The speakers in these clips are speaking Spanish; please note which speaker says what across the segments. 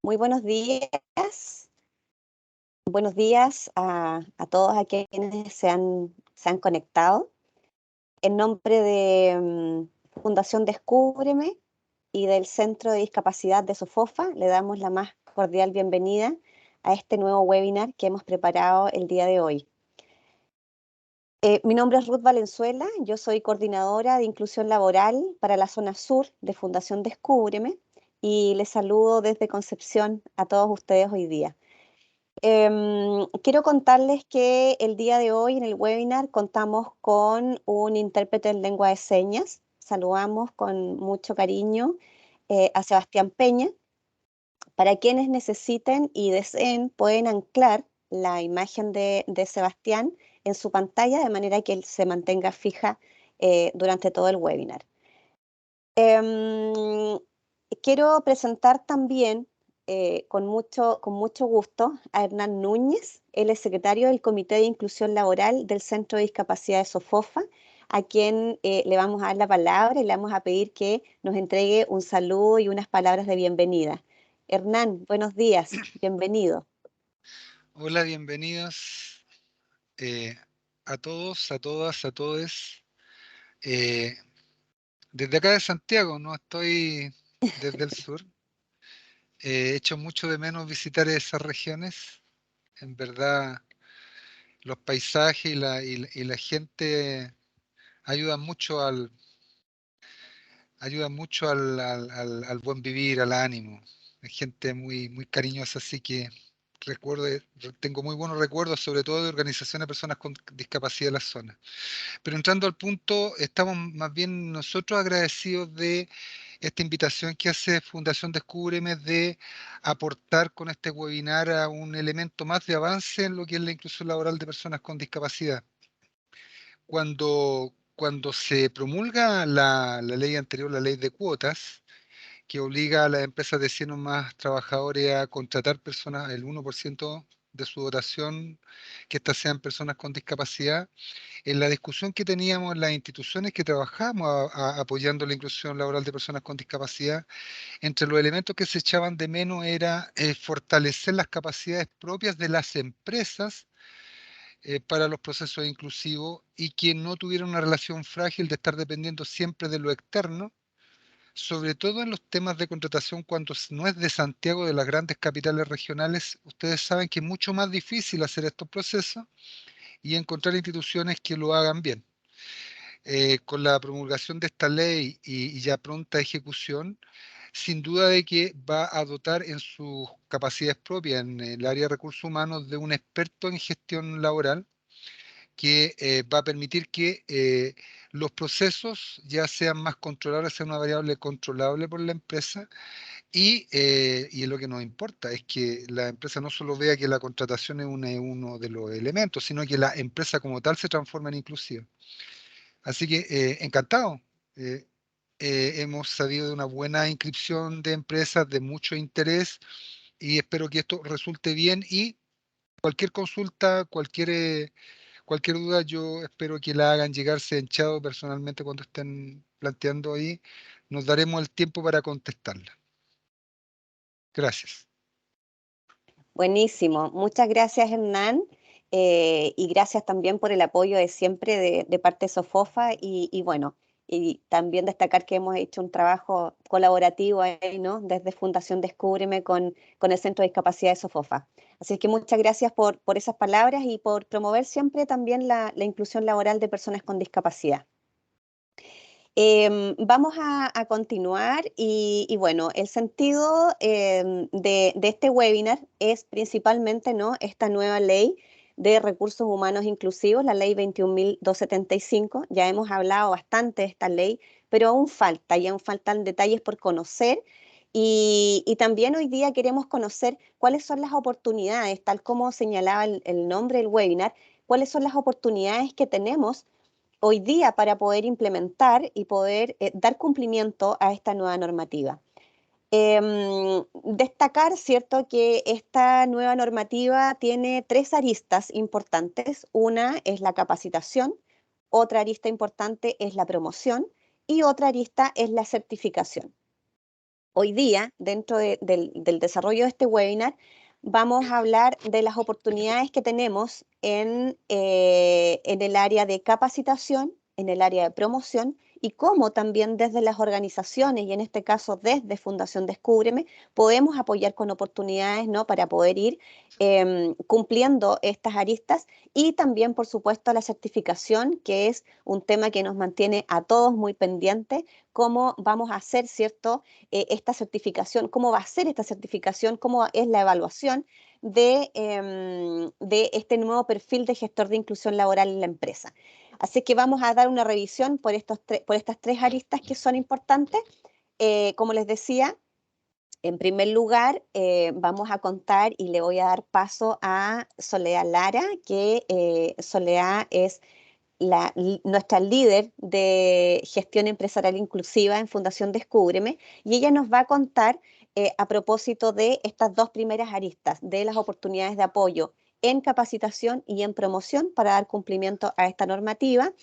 Speaker 1: Muy buenos días. Buenos días a todos a quienes se han conectado. En nombre de Fundación Descúbreme y del Centro de Discapacidad de Sofofa, le damos la más cordial bienvenida a este nuevo webinar que hemos preparado el día de hoy. Mi nombre es Ruth Valenzuela, yo soy coordinadora de inclusión laboral para la zona sur de Fundación Descúbreme y les saludo desde Concepción a todos ustedes hoy día. Quiero contarles que el día de hoy en el webinar contamos con un intérprete en lengua de señas. Saludamos con mucho cariño a Sebastián Peña. Para quienes necesiten y deseen, pueden anclar la imagen de Sebastián en su pantalla de manera que él se mantenga fija durante todo el webinar. Em, Quiero presentar también con mucho gusto a Hernán Núñez. Él es secretario del Comité de Inclusión Laboral del Centro de Discapacidad de Sofofa, a quien le vamos a dar la palabra y le vamos a pedir que nos entregue un saludo y unas palabras de bienvenida. Hernán, buenos días, bienvenido.
Speaker 2: Hola, bienvenidos eh, a todos, a todas, a todes. Eh, Desde acá de Santiago, no estoy desde el sur. He hecho mucho de menos visitar esas regiones. En verdad, los paisajes y la gente ayudan mucho al buen vivir, al ánimo. Hay gente muy, muy cariñosa, así que recuerdo, tengo muy buenos recuerdos, sobre todo de organizaciones de personas con discapacidad en la zona. Pero entrando al punto, estamos más bien nosotros agradecidos de esta invitación que hace Fundación Descúbreme de aportar con este webinar a un elemento más de avance en lo que es la inclusión laboral de personas con discapacidad. Cuando se promulga la ley anterior, la ley de cuotas, que obliga a las empresas de 100 o más trabajadores a contratar personas, el 1% de su dotación, que éstas sean personas con discapacidad, en la discusión que teníamos en las instituciones que trabajamos apoyando la inclusión laboral de personas con discapacidad, entre los elementos que se echaban de menos era fortalecer las capacidades propias de las empresas para los procesos inclusivos y que no tuvieran una relación frágil de estar dependiendo siempre de lo externo, sobre todo en los temas de contratación cuando no es de Santiago, de las grandes capitales regionales. Ustedes saben que es mucho más difícil hacer estos procesos y encontrar instituciones que lo hagan bien. Con la promulgación de esta ley y ya pronta ejecución, sin duda de que va a dotar en sus capacidades propias en el área de recursos humanos de un experto en gestión laboral que va a permitir que los procesos ya sean más controlables, sea una variable controlable por la empresa y es lo que nos importa, es que la empresa no solo vea que la contratación es uno de los elementos, sino que la empresa como tal se transforma en inclusiva. Así que encantado. Eh, Hemos sabido de una buena inscripción de empresas, de mucho interés y espero que esto resulte bien y cualquier consulta, cualquier duda, yo espero que la hagan llegarse en chat personalmente cuando estén planteando ahí. Nos daremos el tiempo para contestarla. Gracias.
Speaker 1: Buenísimo. Muchas gracias, Hernán. Y gracias también por el apoyo de siempre de parte de Sofofa. Y bueno, y también destacar que hemos hecho un trabajo colaborativo ahí, ¿no? Desde Fundación Descúbreme con el Centro de Discapacidad de Sofofa. Así que muchas gracias por esas palabras y por promover siempre también la inclusión laboral de personas con discapacidad. Vamos a continuar y bueno, el sentido de este webinar es principalmente, ¿no?, esta nueva ley de recursos humanos inclusivos, la ley 21.275. Ya hemos hablado bastante de esta ley, pero y aún faltan detalles por conocer. Y también hoy día queremos conocer cuáles son las oportunidades, tal como señalaba el nombre del webinar, cuáles son las oportunidades que tenemos hoy día para poder implementar y poder dar cumplimiento a esta nueva normativa. Destacar, ¿cierto?, que esta nueva normativa tiene tres aristas importantes. Una es la capacitación, otra arista importante es la promoción y otra arista es la certificación. Hoy día, dentro del desarrollo de este webinar, vamos a hablar de las oportunidades que tenemos en el área de capacitación, en el área de promoción y cómo también desde las organizaciones y en este caso desde Fundación Descúbreme podemos apoyar con oportunidades, ¿no? Para poder ir cumpliendo estas aristas y también, por supuesto, la certificación, que es un tema que nos mantiene a todos muy pendientes, cómo vamos a hacer, ¿cierto? Esta certificación, cómo va a ser esta certificación, cómo es la evaluación de este nuevo perfil de gestor de inclusión laboral en la empresa. Así que vamos a dar una revisión por estas tres aristas que son importantes. Como les decía, en primer lugar, vamos a contar y le voy a dar paso a Soledad Lara, que Soledad es nuestra líder de gestión empresarial inclusiva en Fundación Descúbreme, y ella nos va a contar a propósito de estas dos primeras aristas, de las oportunidades de apoyo en capacitación y en promoción para dar cumplimiento a esta normativa.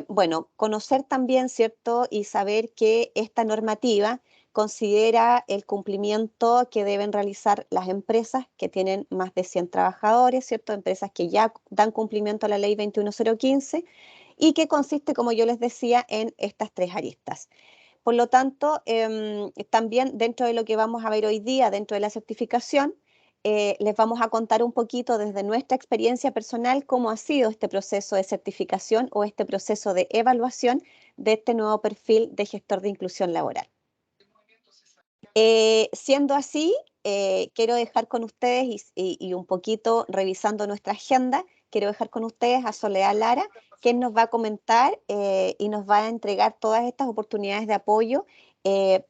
Speaker 1: Bueno, conocer también, ¿cierto? Y saber que esta normativa considera el cumplimiento que deben realizar las empresas que tienen más de 100 trabajadores, ¿cierto? Empresas que ya dan cumplimiento a la ley 21015 y que consiste, como yo les decía, en estas tres aristas. Por lo tanto, también dentro de lo que vamos a ver hoy día, dentro de la certificación, les vamos a contar un poquito desde nuestra experiencia personal cómo ha sido este proceso de certificación o este proceso de evaluación de este nuevo perfil de gestor de inclusión laboral. Siendo así, quiero dejar con ustedes y un poquito revisando nuestra agenda, quiero dejar con ustedes a Soledad Lara, quien nos va a comentar y nos va a entregar todas estas oportunidades de apoyo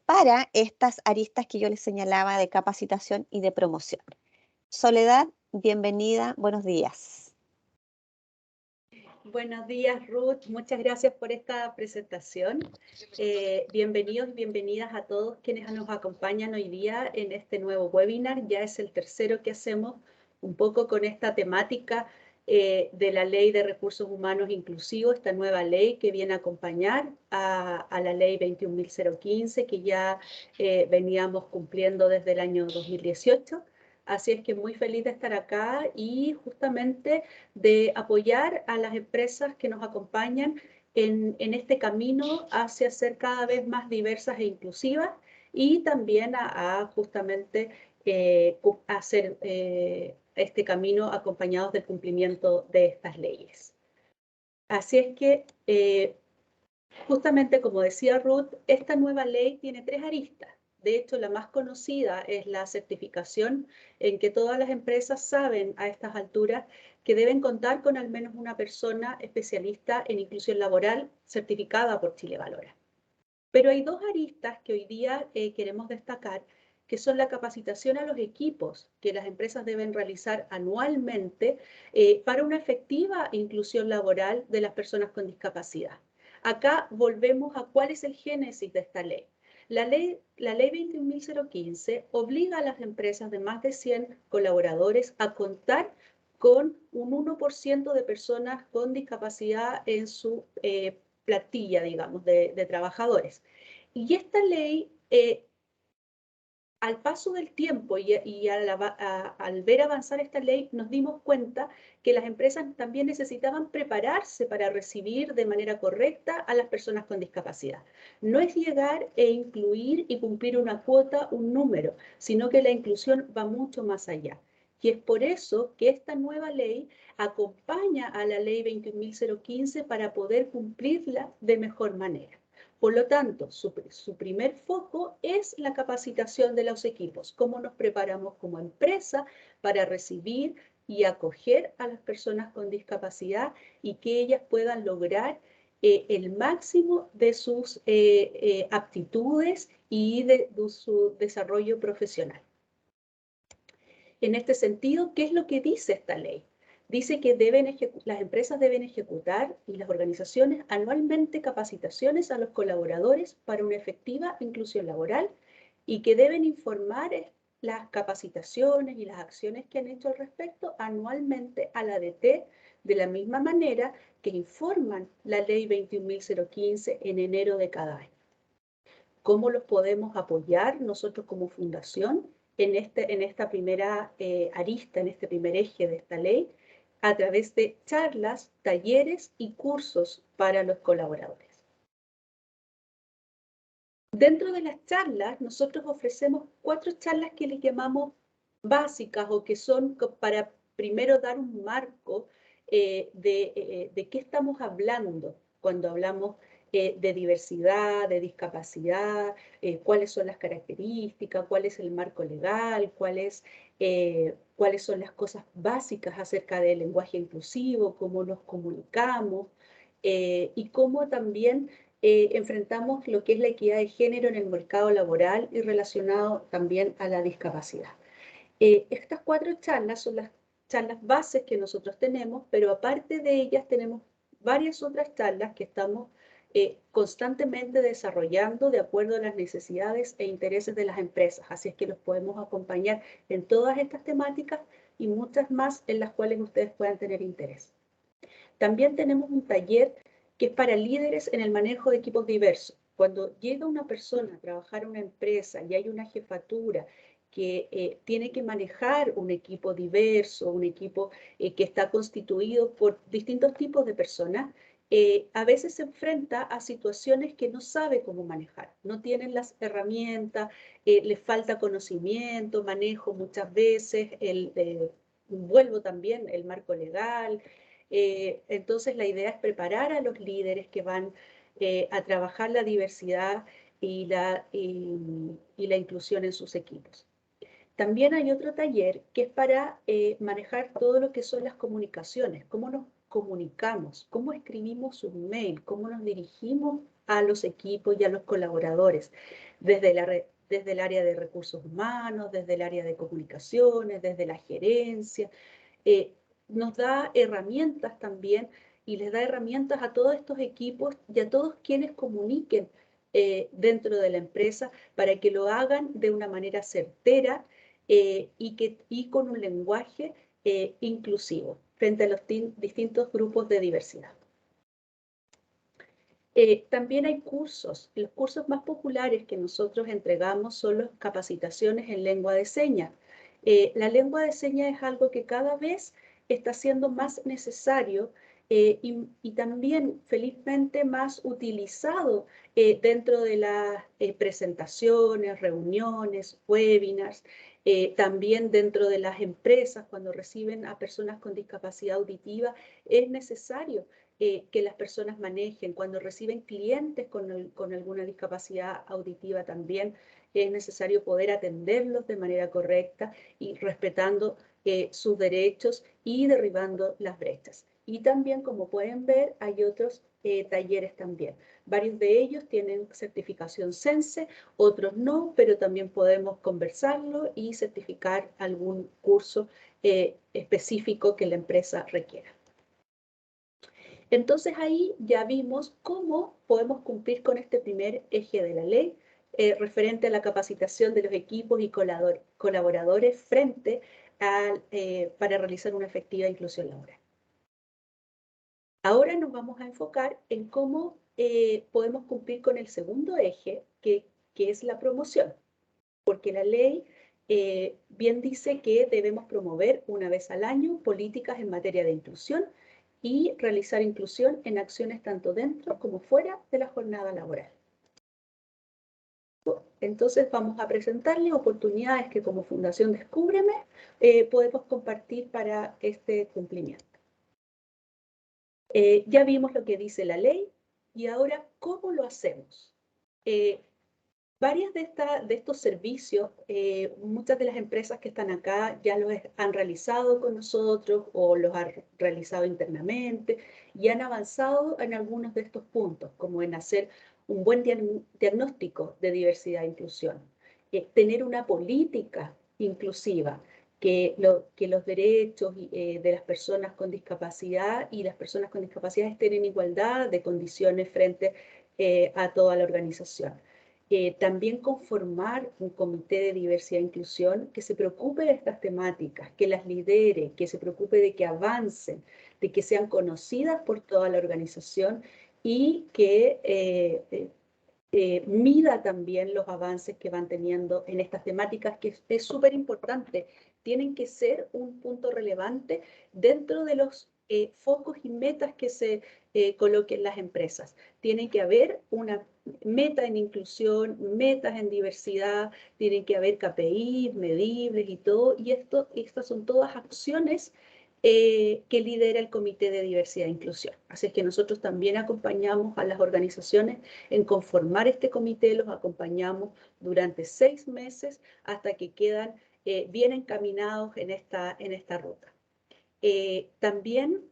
Speaker 1: para estas aristas que yo les señalaba de capacitación y de promoción. Soledad, bienvenida, buenos días.
Speaker 3: Buenos días, Ruth. Muchas gracias por esta presentación. Bienvenidos y bienvenidas a todos quienes nos acompañan hoy día en este nuevo webinar. Ya es el tercero que hacemos un poco con esta temática de la Ley de Recursos Humanos Inclusivos, esta nueva ley que viene a acompañar a la Ley 21.015 que ya veníamos cumpliendo desde el año 2018. Así es que muy feliz de estar acá y justamente de apoyar a las empresas que nos acompañan en este camino hacia ser cada vez más diversas e inclusivas y también a justamente hacer este camino acompañados del cumplimiento de estas leyes. Así es que, justamente como decía Ruth, esta nueva ley tiene tres aristas. De hecho, la más conocida es la certificación, en que todas las empresas saben a estas alturas que deben contar con al menos una persona especialista en inclusión laboral certificada por Chile Valora. Pero hay dos aristas que hoy día queremos destacar, que son la capacitación a los equipos que las empresas deben realizar anualmente para una efectiva inclusión laboral de las personas con discapacidad. Acá volvemos a cuál es el génesis de esta ley. La ley 21.015 obliga a las empresas de más de 100 colaboradores a contar con un 1% de personas con discapacidad en su plantilla, digamos, de trabajadores. Y esta ley, al paso del tiempo y al ver avanzar esta ley, nos dimos cuenta que las empresas también necesitaban prepararse para recibir de manera correcta a las personas con discapacidad. No es llegar e incluir y cumplir una cuota, un número, sino que la inclusión va mucho más allá. Y es por eso que esta nueva ley acompaña a la ley 21.015 para poder cumplirla de mejor manera. Por lo tanto, su primer foco es la capacitación de los equipos, cómo nos preparamos como empresa para recibir y acoger a las personas con discapacidad y que ellas puedan lograr el máximo de sus aptitudes y de su desarrollo profesional. En este sentido, ¿qué es lo que dice esta ley? Dice que las empresas deben ejecutar y las organizaciones anualmente capacitaciones a los colaboradores para una efectiva inclusión laboral y que deben informar las capacitaciones y las acciones que han hecho al respecto anualmente a la ADT de la misma manera que informan la ley 21.015 en enero de cada año. cómo los podemos apoyar nosotros como fundación en esta primera arista, en este primer eje de esta ley, a través de charlas, talleres y cursos para los colaboradores. Dentro de las charlas, nosotros ofrecemos 4 charlas que les llamamos básicas o que son para primero dar un marco de qué estamos hablando cuando hablamos de diversidad, de discapacidad, cuáles son las características, cuál es el marco legal, cuáles son las cosas básicas acerca del lenguaje inclusivo, cómo nos comunicamos y cómo también enfrentamos lo que es la equidad de género en el mercado laboral y relacionado también a la discapacidad. Estas 4 charlas son las charlas bases que nosotros tenemos, pero aparte de ellas tenemos varias otras charlas que estamos constantemente desarrollando de acuerdo a las necesidades e intereses de las empresas. Así es que los podemos acompañar en todas estas temáticas y muchas más en las cuales ustedes puedan tener interés. También tenemos un taller que es para líderes en el manejo de equipos diversos. Cuando llega una persona a trabajar en una empresa y hay una jefatura que tiene que manejar un equipo diverso, un equipo que está constituido por distintos tipos de personas, a veces se enfrenta a situaciones que no sabe cómo manejar. No tienen las herramientas, les falta conocimiento, manejo muchas veces, vuelvo también el marco legal. Entonces la idea es preparar a los líderes que van a trabajar la diversidad y la inclusión en sus equipos. También hay otro taller que es para manejar todo lo que son las comunicaciones, cómo nos comunicamos, cómo escribimos un mail, cómo nos dirigimos a los equipos y a los colaboradores, desde el área de recursos humanos, desde el área de comunicaciones, desde la gerencia. Nos da herramientas también y les da herramientas a todos estos equipos y a todos quienes comuniquen dentro de la empresa para que lo hagan de una manera certera y con un lenguaje inclusivo frente a los distintos grupos de diversidad. También hay cursos. Los cursos más populares que nosotros entregamos son las capacitaciones en lengua de señas. La lengua de señas es algo que cada vez está siendo más necesario y también felizmente más utilizado dentro de las presentaciones, reuniones, webinars, también dentro de las empresas cuando reciben a personas con discapacidad auditiva es necesario que las personas manejen. Cuando reciben clientes con alguna discapacidad auditiva también es necesario poder atenderlos de manera correcta y respetando sus derechos y derribando las brechas. Y también, como pueden ver, hay otros talleres también. Varios de ellos tienen certificación CENSE, otros no, pero también podemos conversarlo y certificar algún curso específico que la empresa requiera. Entonces ahí ya vimos cómo podemos cumplir con este primer eje de la ley referente a la capacitación de los equipos y colaboradores para realizar una efectiva inclusión laboral. Ahora nos vamos a enfocar en cómo podemos cumplir con el segundo eje, que es la promoción, porque la ley bien dice que debemos promover una vez al año políticas en materia de inclusión y realizar inclusión en acciones tanto dentro como fuera de la jornada laboral. Entonces vamos a presentarles oportunidades que como Fundación Descúbreme podemos compartir para este cumplimiento. Ya vimos lo que dice la ley y ahora, ¿cómo lo hacemos? Varias de estos servicios, muchas de las empresas que están acá ya los han realizado con nosotros o los han realizado internamente y han avanzado en algunos de estos puntos, como en hacer un buen diagnóstico de diversidad e inclusión, tener una política inclusiva, que los derechos de las personas con discapacidad y las personas con discapacidad estén en igualdad de condiciones frente a toda la organización. También conformar un comité de diversidad e inclusión que se preocupe de estas temáticas, que las lidere, que se preocupe de que avancen, de que sean conocidas por toda la organización y que mida también los avances que van teniendo en estas temáticas, que es súper importante. Tienen que ser un punto relevante dentro de los focos y metas que se coloquen las empresas. Tiene que haber una meta en inclusión, metas en diversidad, tienen que haber KPIs, medibles y todo, y estas son todas acciones que lidera el Comité de Diversidad e Inclusión. Así es que nosotros también acompañamos a las organizaciones en conformar este comité, los acompañamos durante 6 meses hasta que quedan bien encaminados en esta ruta. También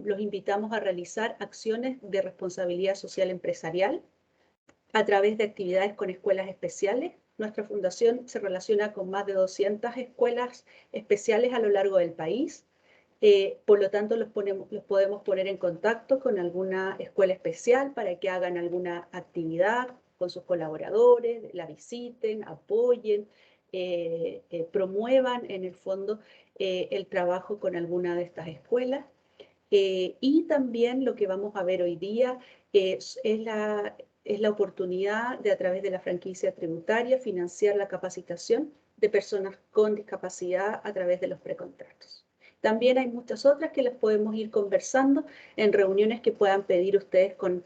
Speaker 3: los invitamos a realizar acciones de responsabilidad social empresarial a través de actividades con escuelas especiales. Nuestra fundación se relaciona con más de 200 escuelas especiales a lo largo del país. Por lo tanto, los podemos poner en contacto con alguna escuela especial para que hagan alguna actividad con sus colaboradores, la visiten, apoyen, promuevan en el fondo el trabajo con alguna de estas escuelas. Y también lo que vamos a ver hoy día es la oportunidad de, a través de la franquicia tributaria, financiar la capacitación de personas con discapacidad a través de los precontratos. También hay muchas otras que las podemos ir conversando en reuniones que puedan pedir ustedes con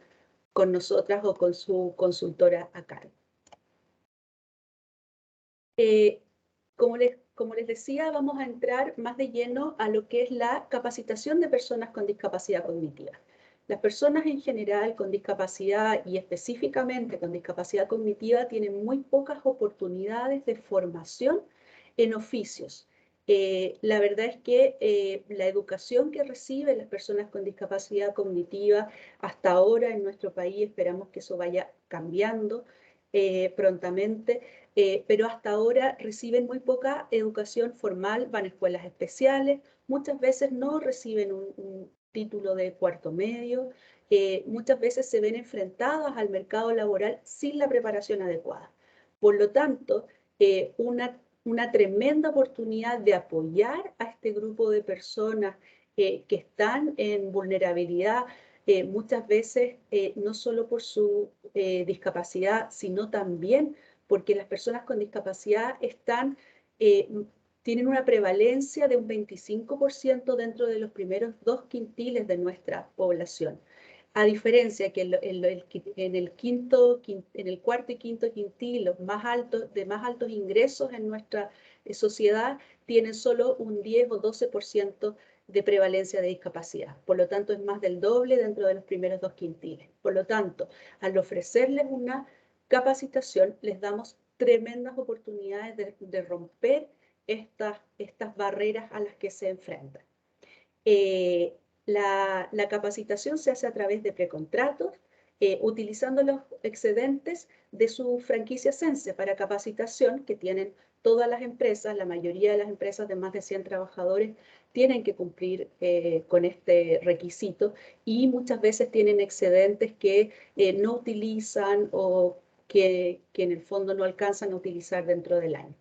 Speaker 3: nosotras o con su consultora a cargo. Como les decía, vamos a entrar más de lleno a lo que es la capacitación de personas con discapacidad cognitiva. Las personas en general con discapacidad y específicamente con discapacidad cognitiva tienen muy pocas oportunidades de formación en oficios. La verdad es que la educación que reciben las personas con discapacidad cognitiva hasta ahora en nuestro país, esperamos que eso vaya cambiando prontamente, pero hasta ahora reciben muy poca educación formal, van a escuelas especiales, muchas veces no reciben un título de cuarto medio, muchas veces se ven enfrentadas al mercado laboral sin la preparación adecuada. Por lo tanto, una tremenda oportunidad de apoyar a este grupo de personas que están en vulnerabilidad, muchas veces no solo por su discapacidad, sino también porque las personas con discapacidad tienen una prevalencia de un 25% dentro de los primeros 2 quintiles de nuestra población. A diferencia que en el cuarto y quinto quintil, los más altos ingresos en nuestra sociedad, tienen solo un 10 o 12% de prevalencia de discapacidad. Por lo tanto, es más del doble dentro de los primeros 2 quintiles. Por lo tanto, al ofrecerles una capacitación, les damos tremendas oportunidades de romper estas barreras a las que se enfrentan. La capacitación se hace a través de precontratos, utilizando los excedentes de su franquicia Sense para capacitación que tienen todas las empresas. La mayoría de las empresas de más de 100 trabajadores tienen que cumplir con este requisito y muchas veces tienen excedentes que no utilizan o que en el fondo no alcanzan a utilizar dentro del año.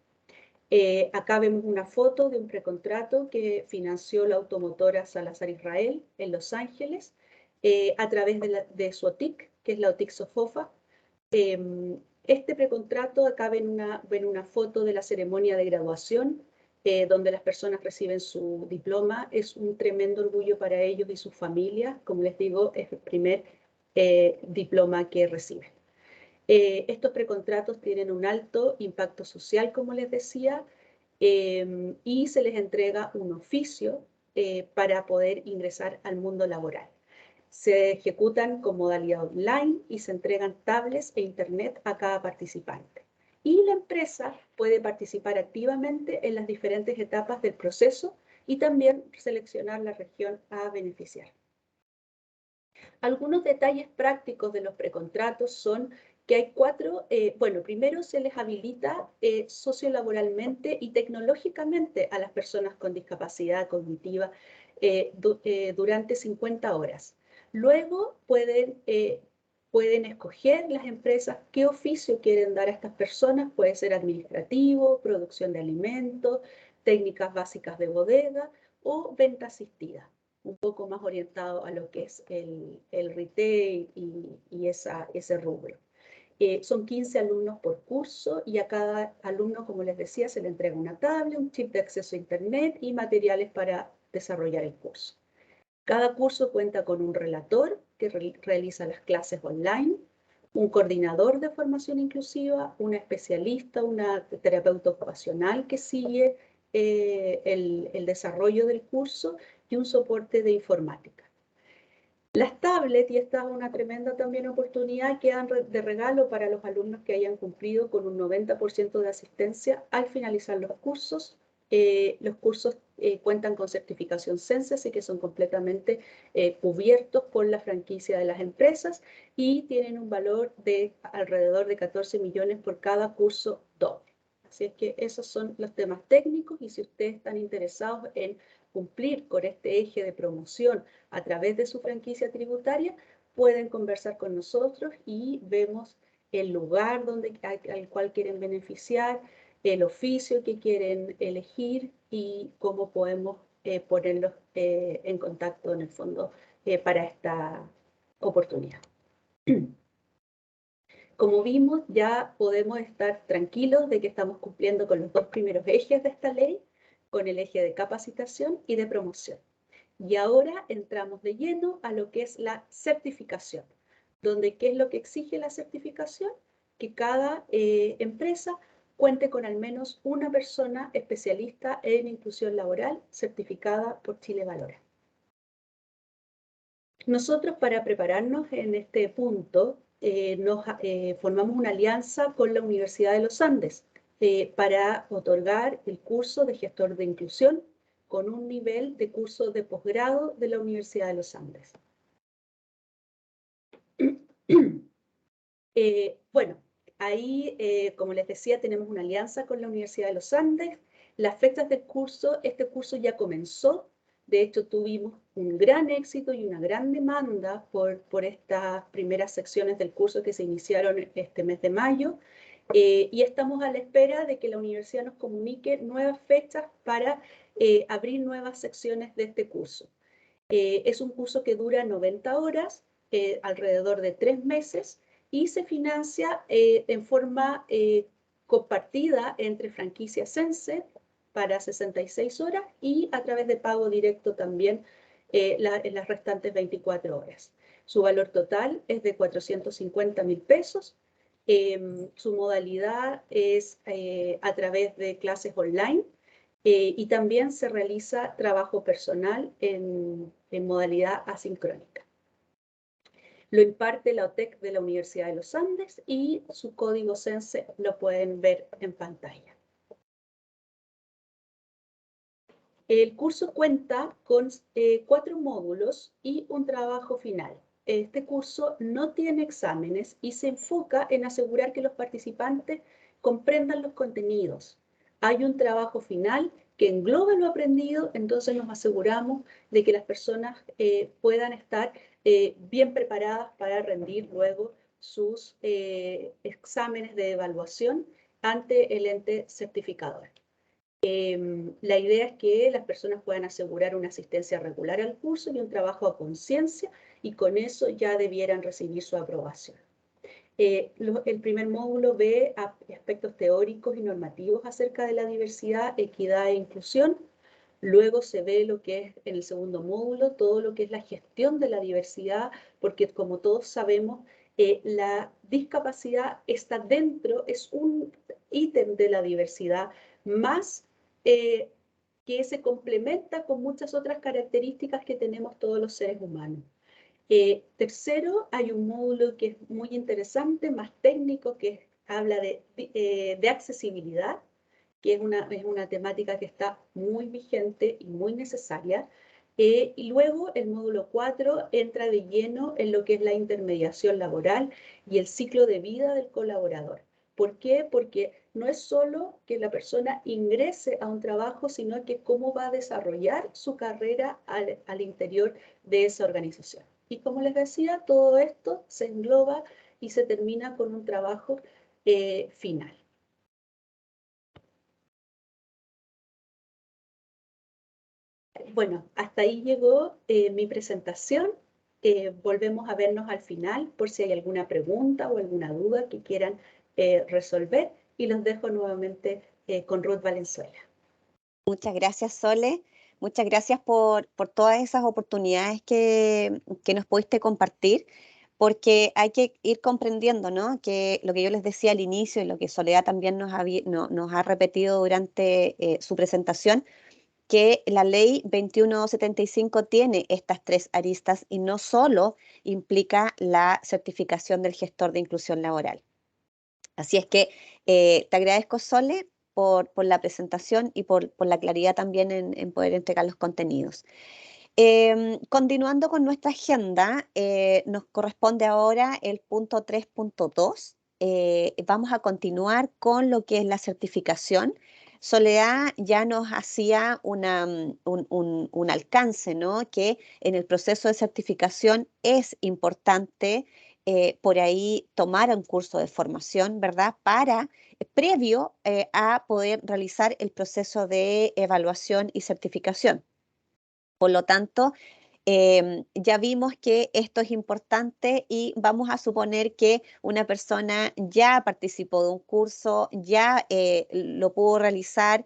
Speaker 3: Acá vemos una foto de un precontrato que financió la automotora Salazar Israel en Los Ángeles a través de su OTIC, que es la OTIC Sofofa. Este precontrato, acá ven una foto de la ceremonia de graduación, donde las personas reciben su diploma. Es un tremendo orgullo para ellos y sus familias. Como les digo, es el primer diploma que reciben. Estos precontratos tienen un alto impacto social, como les decía, y se les entrega un oficio para poder ingresar al mundo laboral. Se ejecutan con modalidad online y se entregan tablets e internet a cada participante. Y la empresa puede participar activamente en las diferentes etapas del proceso y también seleccionar la región a beneficiar. Algunos detalles prácticos de los precontratos son que hay 4, primero se les habilita sociolaboralmente y tecnológicamente a las personas con discapacidad cognitiva durante 50 horas. Luego pueden escoger las empresas qué oficio quieren dar a estas personas, puede ser administrativo, producción de alimentos, técnicas básicas de bodega o venta asistida, un poco más orientado a lo que es el retail y ese rubro. Son 15 alumnos por curso y a cada alumno, como les decía, se le entrega una tablet, un chip de acceso a Internet y materiales para desarrollar el curso. Cada curso cuenta con un relator que realiza las clases online, un coordinador de formación inclusiva, una especialista, una terapeuta ocupacional que sigue el desarrollo del curso y un soporte de informática. Las tablets, y esta es una tremenda también oportunidad, quedan de regalo para los alumnos que hayan cumplido con un 90% de asistencia al finalizar los cursos. Los cursos cuentan con certificación Sense, así que son completamente cubiertos por la franquicia de las empresas y tienen un valor de alrededor de 14 millones por cada curso doble. Así es que esos son los temas técnicos y si ustedes están interesados en cumplir con este eje de promoción a través de su franquicia tributaria, pueden conversar con nosotros y vemos el lugar al cual quieren beneficiar, el oficio que quieren elegir y cómo podemos ponerlos en contacto en el fondo para esta oportunidad. Como vimos, ya podemos estar tranquilos de que estamos cumpliendo con los dos primeros ejes de esta ley, con el eje de capacitación y de promoción. Y ahora entramos de lleno a lo que es la certificación, donde ¿qué es lo que exige la certificación? Que cada empresa cuente con al menos una persona especialista en inclusión laboral certificada por Chile Valora. Nosotros, para prepararnos en este punto, formamos una alianza con la Universidad de los Andes para otorgar el curso de gestor de inclusión con un nivel de curso de posgrado de la Universidad de los Andes. Bueno, ahí, como les decía, tenemos una alianza con la Universidad de los Andes. Las fechas del curso, este curso ya comenzó. De hecho, tuvimos un gran éxito y una gran demanda por estas primeras secciones del curso que se iniciaron este mes de mayo. Y estamos a la espera de que la universidad nos comunique nuevas fechas para abrir nuevas secciones de este curso. Es un curso que dura 90 horas, alrededor de 3 meses, y se financia en forma compartida entre franquicia Sense para 66 horas y a través de pago directo también en las restantes 24 horas. Su valor total es de 450.000 pesos. Su modalidad es a través de clases online y también se realiza trabajo personal en modalidad asincrónica. Lo imparte la OTEC de la Universidad de los Andes y su código Sense lo pueden ver en pantalla. El curso cuenta con 4 módulos y un trabajo final. Este curso no tiene exámenes y se enfoca en asegurar que los participantes comprendan los contenidos. Hay un trabajo final que engloba lo aprendido, entonces nos aseguramos de que las personas puedan estar bien preparadas para rendir luego sus exámenes de evaluación ante el ente certificador. La idea es que las personas puedan asegurar una asistencia regular al curso y un trabajo a conciencia y con eso ya debieran recibir su aprobación. El primer módulo ve aspectos teóricos y normativos acerca de la diversidad, equidad e inclusión. Luego se ve lo que es en el segundo módulo, todo lo que es la gestión de la diversidad, porque como todos sabemos, la discapacidad está dentro, es un ítem de la diversidad, más que se complementa con muchas otras características que tenemos todos los seres humanos. Tercero, hay un módulo que es muy interesante, más técnico, que habla de accesibilidad, que es una temática que está muy vigente y muy necesaria. Y luego el módulo 4 entra de lleno en lo que es la intermediación laboral y el ciclo de vida del colaborador. ¿Por qué? Porque no es solo que la persona ingrese a un trabajo, sino que cómo va a desarrollar su carrera al interior de esa organización. Y como les decía, todo esto se engloba y se termina con un trabajo final. Bueno, hasta ahí llegó mi presentación. Volvemos a vernos al final por si hay alguna pregunta o alguna duda que quieran resolver, y los dejo nuevamente con Ruth Valenzuela.
Speaker 1: Muchas gracias, Sole. Muchas gracias por todas esas oportunidades que nos pudiste compartir, porque hay que ir comprendiendo, ¿no? Que lo que yo les decía al inicio y lo que Soledad también nos ha repetido durante su presentación, que la ley 2175 tiene estas tres aristas y no solo implica la certificación del gestor de inclusión laboral. Así es que te agradezco, Sole, por la presentación y por la claridad también en poder entregar los contenidos. Continuando con nuestra agenda, nos corresponde ahora el punto 3.2. Vamos a continuar con lo que es la certificación. Soledad ya nos hacía un alcance, ¿no? Que en el proceso de certificación es importante por ahí tomar un curso de formación, ¿verdad? Previo a poder realizar el proceso de evaluación y certificación. Por lo tanto, ya vimos que esto es importante y vamos a suponer que una persona ya participó de un curso, ya lo pudo realizar,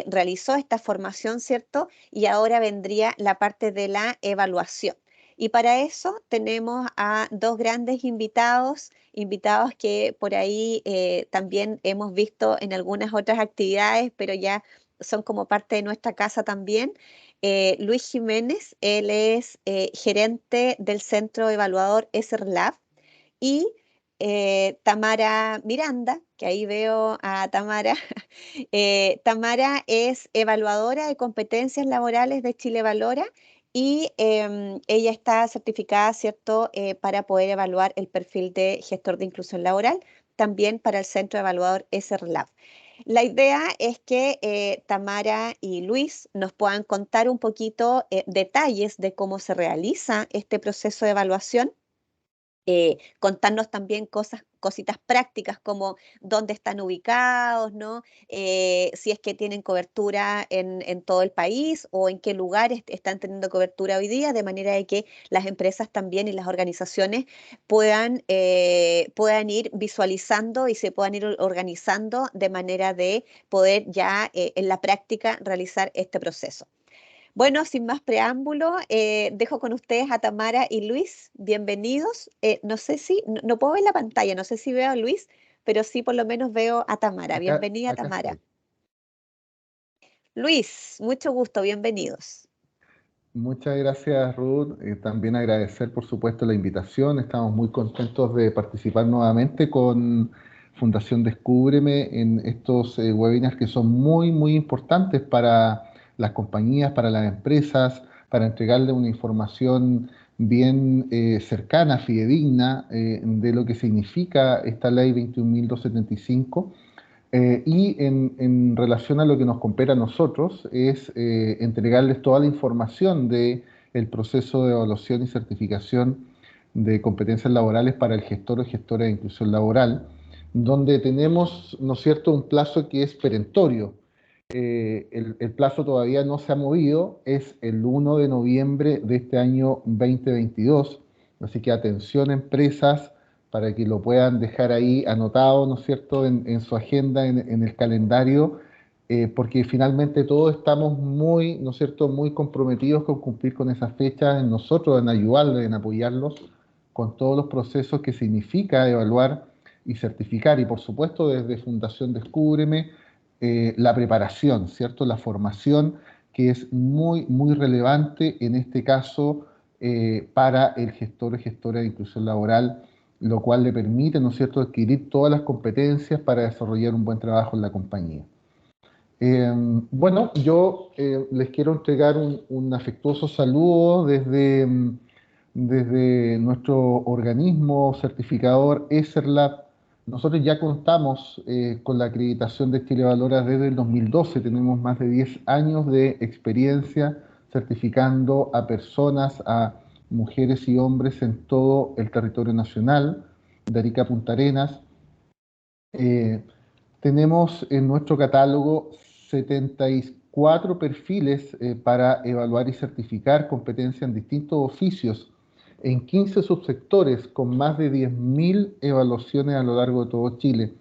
Speaker 1: realizó esta formación, ¿cierto? Y ahora vendría la parte de la evaluación. Y para eso tenemos a dos grandes invitados, invitados que por ahí también hemos visto en algunas otras actividades, pero ya son como parte de nuestra casa también. Luis Jiménez, él es gerente del centro evaluador ESER-Lab, y Tamara Miranda, que ahí veo a Tamara. Tamara es evaluadora de competencias laborales de Chile Valora y ella está certificada, ¿cierto?, para poder evaluar el perfil de gestor de inclusión laboral, también para el centro evaluador ESER-Lab. La idea es que Tamara y Luis nos puedan contar un poquito detalles de cómo se realiza este proceso de evaluación, contarnos también cositas prácticas como dónde están ubicados, ¿no? Si es que tienen cobertura en todo el país o en qué lugares están teniendo cobertura hoy día, de manera de que las empresas también y las organizaciones puedan ir visualizando y se puedan ir organizando de manera de poder ya en la práctica realizar este proceso. Bueno, sin más preámbulo, dejo con ustedes a Tamara y Luis. Bienvenidos. No sé si, no puedo ver la pantalla, no sé si veo a Luis, pero sí por lo menos veo a Tamara. Bienvenida,
Speaker 4: Acá
Speaker 1: Tamara.
Speaker 4: estoy.
Speaker 1: Luis, mucho gusto, bienvenidos.
Speaker 4: Muchas gracias, Ruth. También agradecer, por supuesto, la invitación. Estamos muy contentos de participar nuevamente con Fundación Descúbreme en estos webinars que son muy, muy importantes para las compañías, para las empresas, para entregarle una información bien cercana, fidedigna, de lo que significa esta ley 21.275. Y en relación a lo que nos compete a nosotros es entregarles toda la información del proceso de evaluación y certificación de competencias laborales para el gestor o gestora de inclusión laboral, donde tenemos, ¿no es cierto?, un plazo que es perentorio. El plazo todavía no se ha movido, es el 1 de noviembre de este año 2022, así que atención, empresas, para que lo puedan dejar ahí anotado, ¿no es cierto?, en su agenda, en el calendario, porque finalmente todos estamos muy, ¿no es cierto?, muy comprometidos con cumplir con esas fechas, en nosotros, en ayudarles, en apoyarlos con todos los procesos que significa evaluar y certificar, y por supuesto desde Fundación Descúbreme, la preparación, ¿cierto?, la formación, que es muy, muy relevante en este caso para el gestor o gestora de inclusión laboral, lo cual le permite, ¿no es cierto?, adquirir todas las competencias para desarrollar un buen trabajo en la compañía. Bueno, yo les quiero entregar un afectuoso saludo desde nuestro organismo certificador ESER-Lab. Nosotros ya contamos con la acreditación de Chile Valora desde el 2012, tenemos más de 10 años de experiencia certificando a personas, a mujeres y hombres en todo el territorio nacional, de Arica a Punta Arenas. Tenemos en nuestro catálogo 74 perfiles para evaluar y certificar competencia en distintos oficios en 15 subsectores con más de 10.000 evaluaciones a lo largo de todo Chile.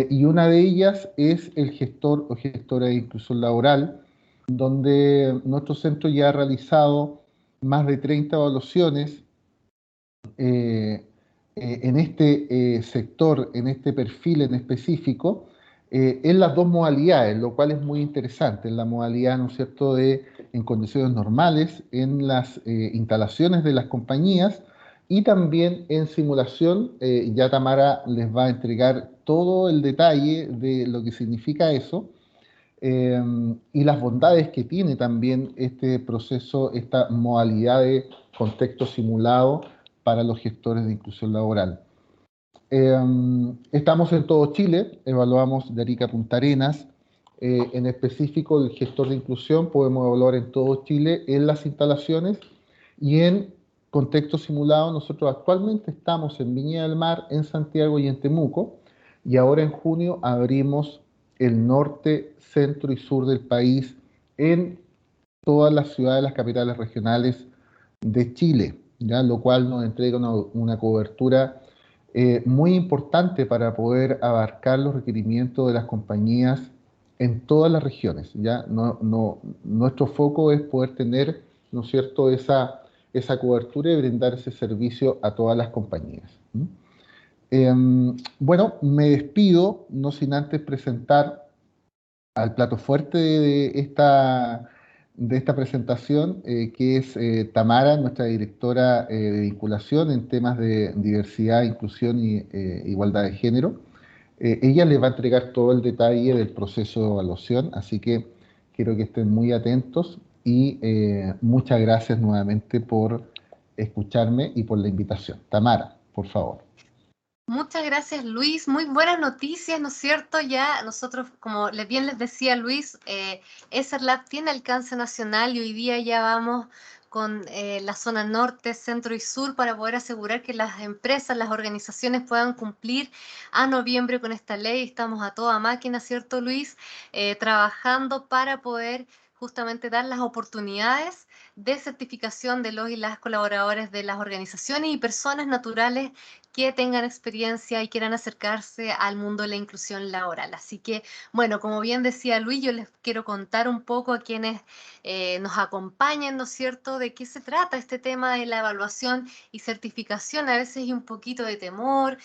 Speaker 4: Y una de ellas es el gestor o gestora de inclusión laboral, donde nuestro centro ya ha realizado más de 30 evaluaciones eh, en este sector, en este perfil en específico, en las dos modalidades, lo cual es muy interesante, en la modalidad, ¿no es cierto?, de en condiciones normales, en las instalaciones de las compañías y también en simulación. Ya Tamara les va a entregar todo el detalle de lo que significa eso, eh, y las bondades que tiene también este proceso, esta modalidad de contexto simulado para los gestores de inclusión laboral. Estamos en todo Chile, evaluamos de Arica a Punta Arenas. En específico, el gestor de inclusión podemos evaluar en todo Chile, en las instalaciones y en contexto simulado. Nosotros actualmente estamos en Viña del Mar, en Santiago y en Temuco, y ahora en junio abrimos el norte, centro y sur del país en todas las ciudades, las capitales regionales de Chile, ¿ya? Lo cual nos entrega una cobertura muy importante para poder abarcar los requerimientos de las compañías en todas las regiones, ¿ya? Nuestro foco es poder tener, ¿no es cierto?, esa cobertura y brindar ese servicio a todas las compañías. Bueno, me despido, no sin antes presentar al plato fuerte de esta presentación, que es Tamara, nuestra directora de vinculación en temas de diversidad, inclusión y igualdad de género. Ella les va a entregar todo el detalle del proceso de evaluación, así que quiero que estén muy atentos y muchas gracias nuevamente por escucharme y por la invitación. Tamara, por favor.
Speaker 5: Muchas gracias, Luis. Muy buenas noticias, ¿no es cierto? Ya nosotros, como bien les decía Luis, ESERLAB tiene alcance nacional y hoy día ya vamos con la zona norte, centro y sur para poder asegurar que las empresas, las organizaciones puedan cumplir a noviembre con esta ley. Estamos a toda máquina, ¿cierto, Luis? Trabajando para poder justamente dar las oportunidades de certificación de los y las colaboradores de las organizaciones y personas naturales que tengan experiencia y quieran acercarse al mundo de la inclusión laboral. Así que, bueno, como bien decía Luis, yo les quiero contar un poco a quienes nos acompañan, ¿no es cierto?, de qué se trata este tema de la evaluación y certificación. A veces hay un poquito de temor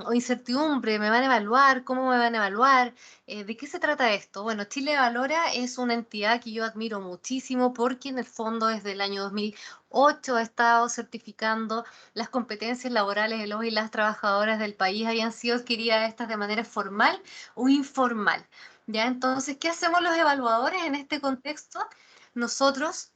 Speaker 5: o incertidumbre, ¿me van a evaluar? ¿Cómo me van a evaluar? ¿De qué se trata esto? Bueno, Chile Valora es una entidad que yo admiro muchísimo porque en el fondo desde el año 2008 ha estado certificando las competencias laborales de los y las trabajadoras del país, hayan sido adquiridas estas de manera formal o informal. ¿Ya? Entonces, ¿qué hacemos los evaluadores en este contexto? Nosotros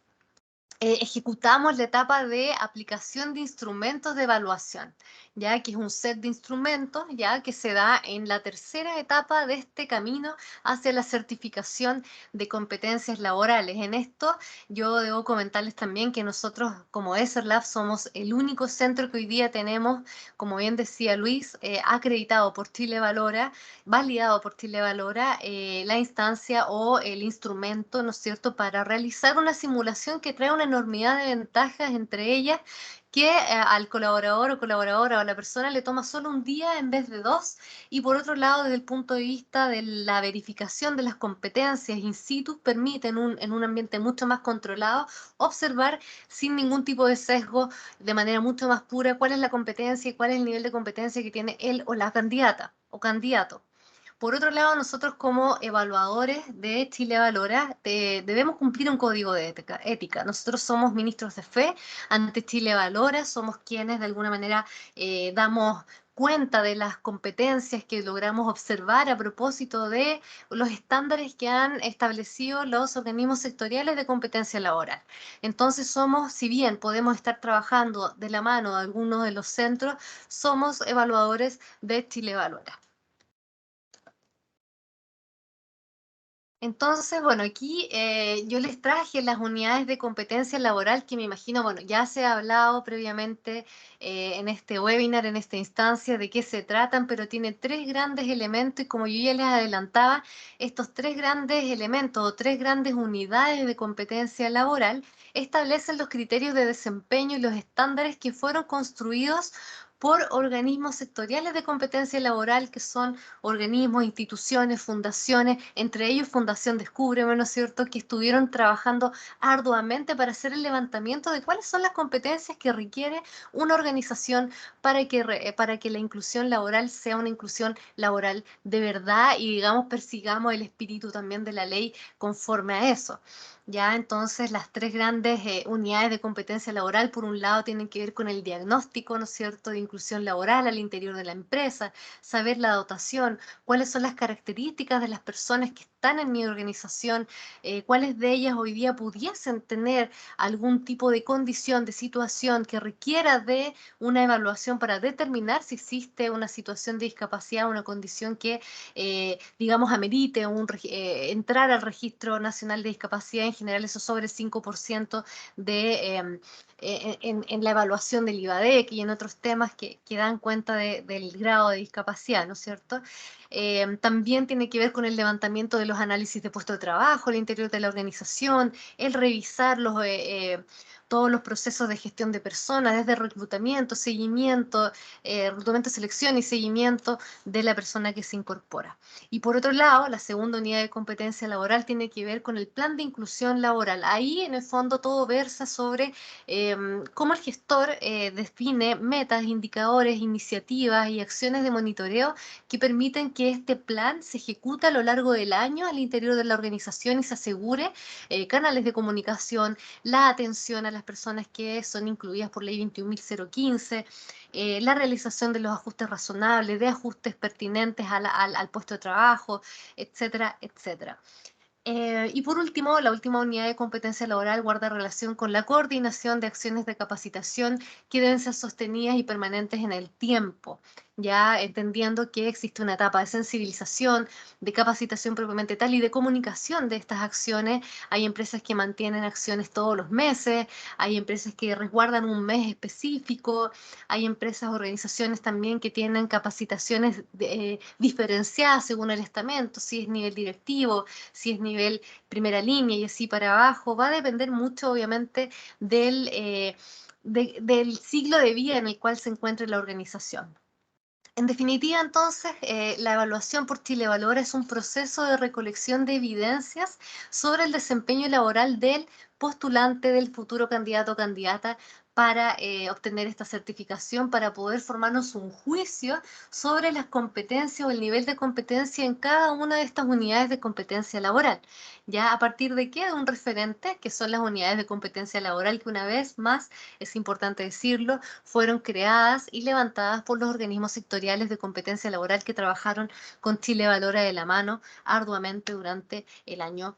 Speaker 5: ejecutamos la etapa de aplicación de instrumentos de evaluación, ya que es un set de instrumentos ya que se da en la tercera etapa de este camino hacia la certificación de competencias laborales. En esto yo debo comentarles también que nosotros como ESERLAB somos el único centro que hoy día tenemos, como bien decía Luis, acreditado por Chile Valora, validado por Chile Valora, la instancia o el instrumento, ¿no es cierto?, para realizar una simulación que trae una enormidad de ventajas, entre ellas que al colaborador o colaboradora o a la persona le toma solo un día en vez de dos, y por otro lado, desde el punto de vista de la verificación de las competencias in situ, permite en un ambiente mucho más controlado observar sin ningún tipo de sesgo, de manera mucho más pura, cuál es la competencia y cuál es el nivel de competencia que tiene él o la candidata o candidato. Por otro lado, nosotros como evaluadores de Chile Valora debemos cumplir un código de ética. Nosotros somos ministros de fe ante Chile Valora, somos quienes de alguna manera damos cuenta de las competencias que logramos observar a propósito de los estándares que han establecido los organismos sectoriales de competencia laboral. Entonces somos, si bien podemos estar trabajando de la mano de algunos de los centros, somos evaluadores de Chile Valora. Entonces, bueno, aquí yo les traje las unidades de competencia laboral que me imagino, bueno, ya se ha hablado previamente en este webinar, en esta instancia, de qué se tratan, pero tiene tres grandes elementos y como yo ya les adelantaba, estos tres grandes elementos o tres grandes unidades de competencia laboral establecen los criterios de desempeño y los estándares que fueron construidos por organismos sectoriales de competencia laboral, que son organismos, instituciones, fundaciones, entre ellos Fundación Descúbreme, ¿no es cierto?, que estuvieron trabajando arduamente para hacer el levantamiento de cuáles son las competencias que requiere una organización para que la inclusión laboral sea una inclusión laboral de verdad y, digamos, persigamos el espíritu también de la ley conforme a eso. Ya, entonces las tres grandes unidades de competencia laboral, por un lado, tienen que ver con el diagnóstico, ¿no es cierto?, de inclusión laboral al interior de la empresa, saber la dotación, cuáles son las características de las personas que están en mi organización, cuáles de ellas hoy día pudiesen tener algún tipo de condición, de situación que requiera de una evaluación para determinar si existe una situación de discapacidad, una condición que, digamos, amerite entrar al Registro Nacional de Discapacidad. En general, eso sobre el 5% en la evaluación del IVADEC y en otros temas que dan cuenta del grado de discapacidad, ¿no es cierto? También tiene que ver con el levantamiento de los análisis de puesto de trabajo al interior de la organización, el revisar todos los procesos de gestión de personas, desde reclutamiento, selección y seguimiento de la persona que se incorpora. Y por otro lado, la segunda unidad de competencia laboral tiene que ver con el plan de inclusión laboral. Ahí, en el fondo, todo versa sobre cómo el gestor define metas, indicadores, iniciativas y acciones de monitoreo que permiten que este plan se ejecute a lo largo del año al interior de la organización y se asegure canales de comunicación, la atención a las personas que son incluidas por ley 21.015, la realización de los ajustes razonables, de ajustes pertinentes al puesto de trabajo, etcétera, etcétera. Y por último, la última unidad de competencia laboral guarda relación con la coordinación de acciones de capacitación que deben ser sostenidas y permanentes en el tiempo, ya entendiendo que existe una etapa de sensibilización, de capacitación propiamente tal y de comunicación de estas acciones. Hay empresas que mantienen acciones todos los meses, hay empresas que resguardan un mes específico, hay empresas, organizaciones también que tienen capacitaciones diferenciadas según el estamento, si es nivel directivo, si es nivel primera línea y así para abajo. Va a depender mucho, obviamente, del ciclo de vida en el cual se encuentre la organización. En definitiva, entonces, la evaluación por Chile Valora es un proceso de recolección de evidencias sobre el desempeño laboral del postulante, del futuro candidato o candidata, para obtener esta certificación, para poder formarnos un juicio sobre las competencias o el nivel de competencia en cada una de estas unidades de competencia laboral. ¿Ya a partir de qué? De un referente, que son las unidades de competencia laboral, que una vez más, es importante decirlo, fueron creadas y levantadas por los organismos sectoriales de competencia laboral que trabajaron con Chile Valora de la mano arduamente durante el año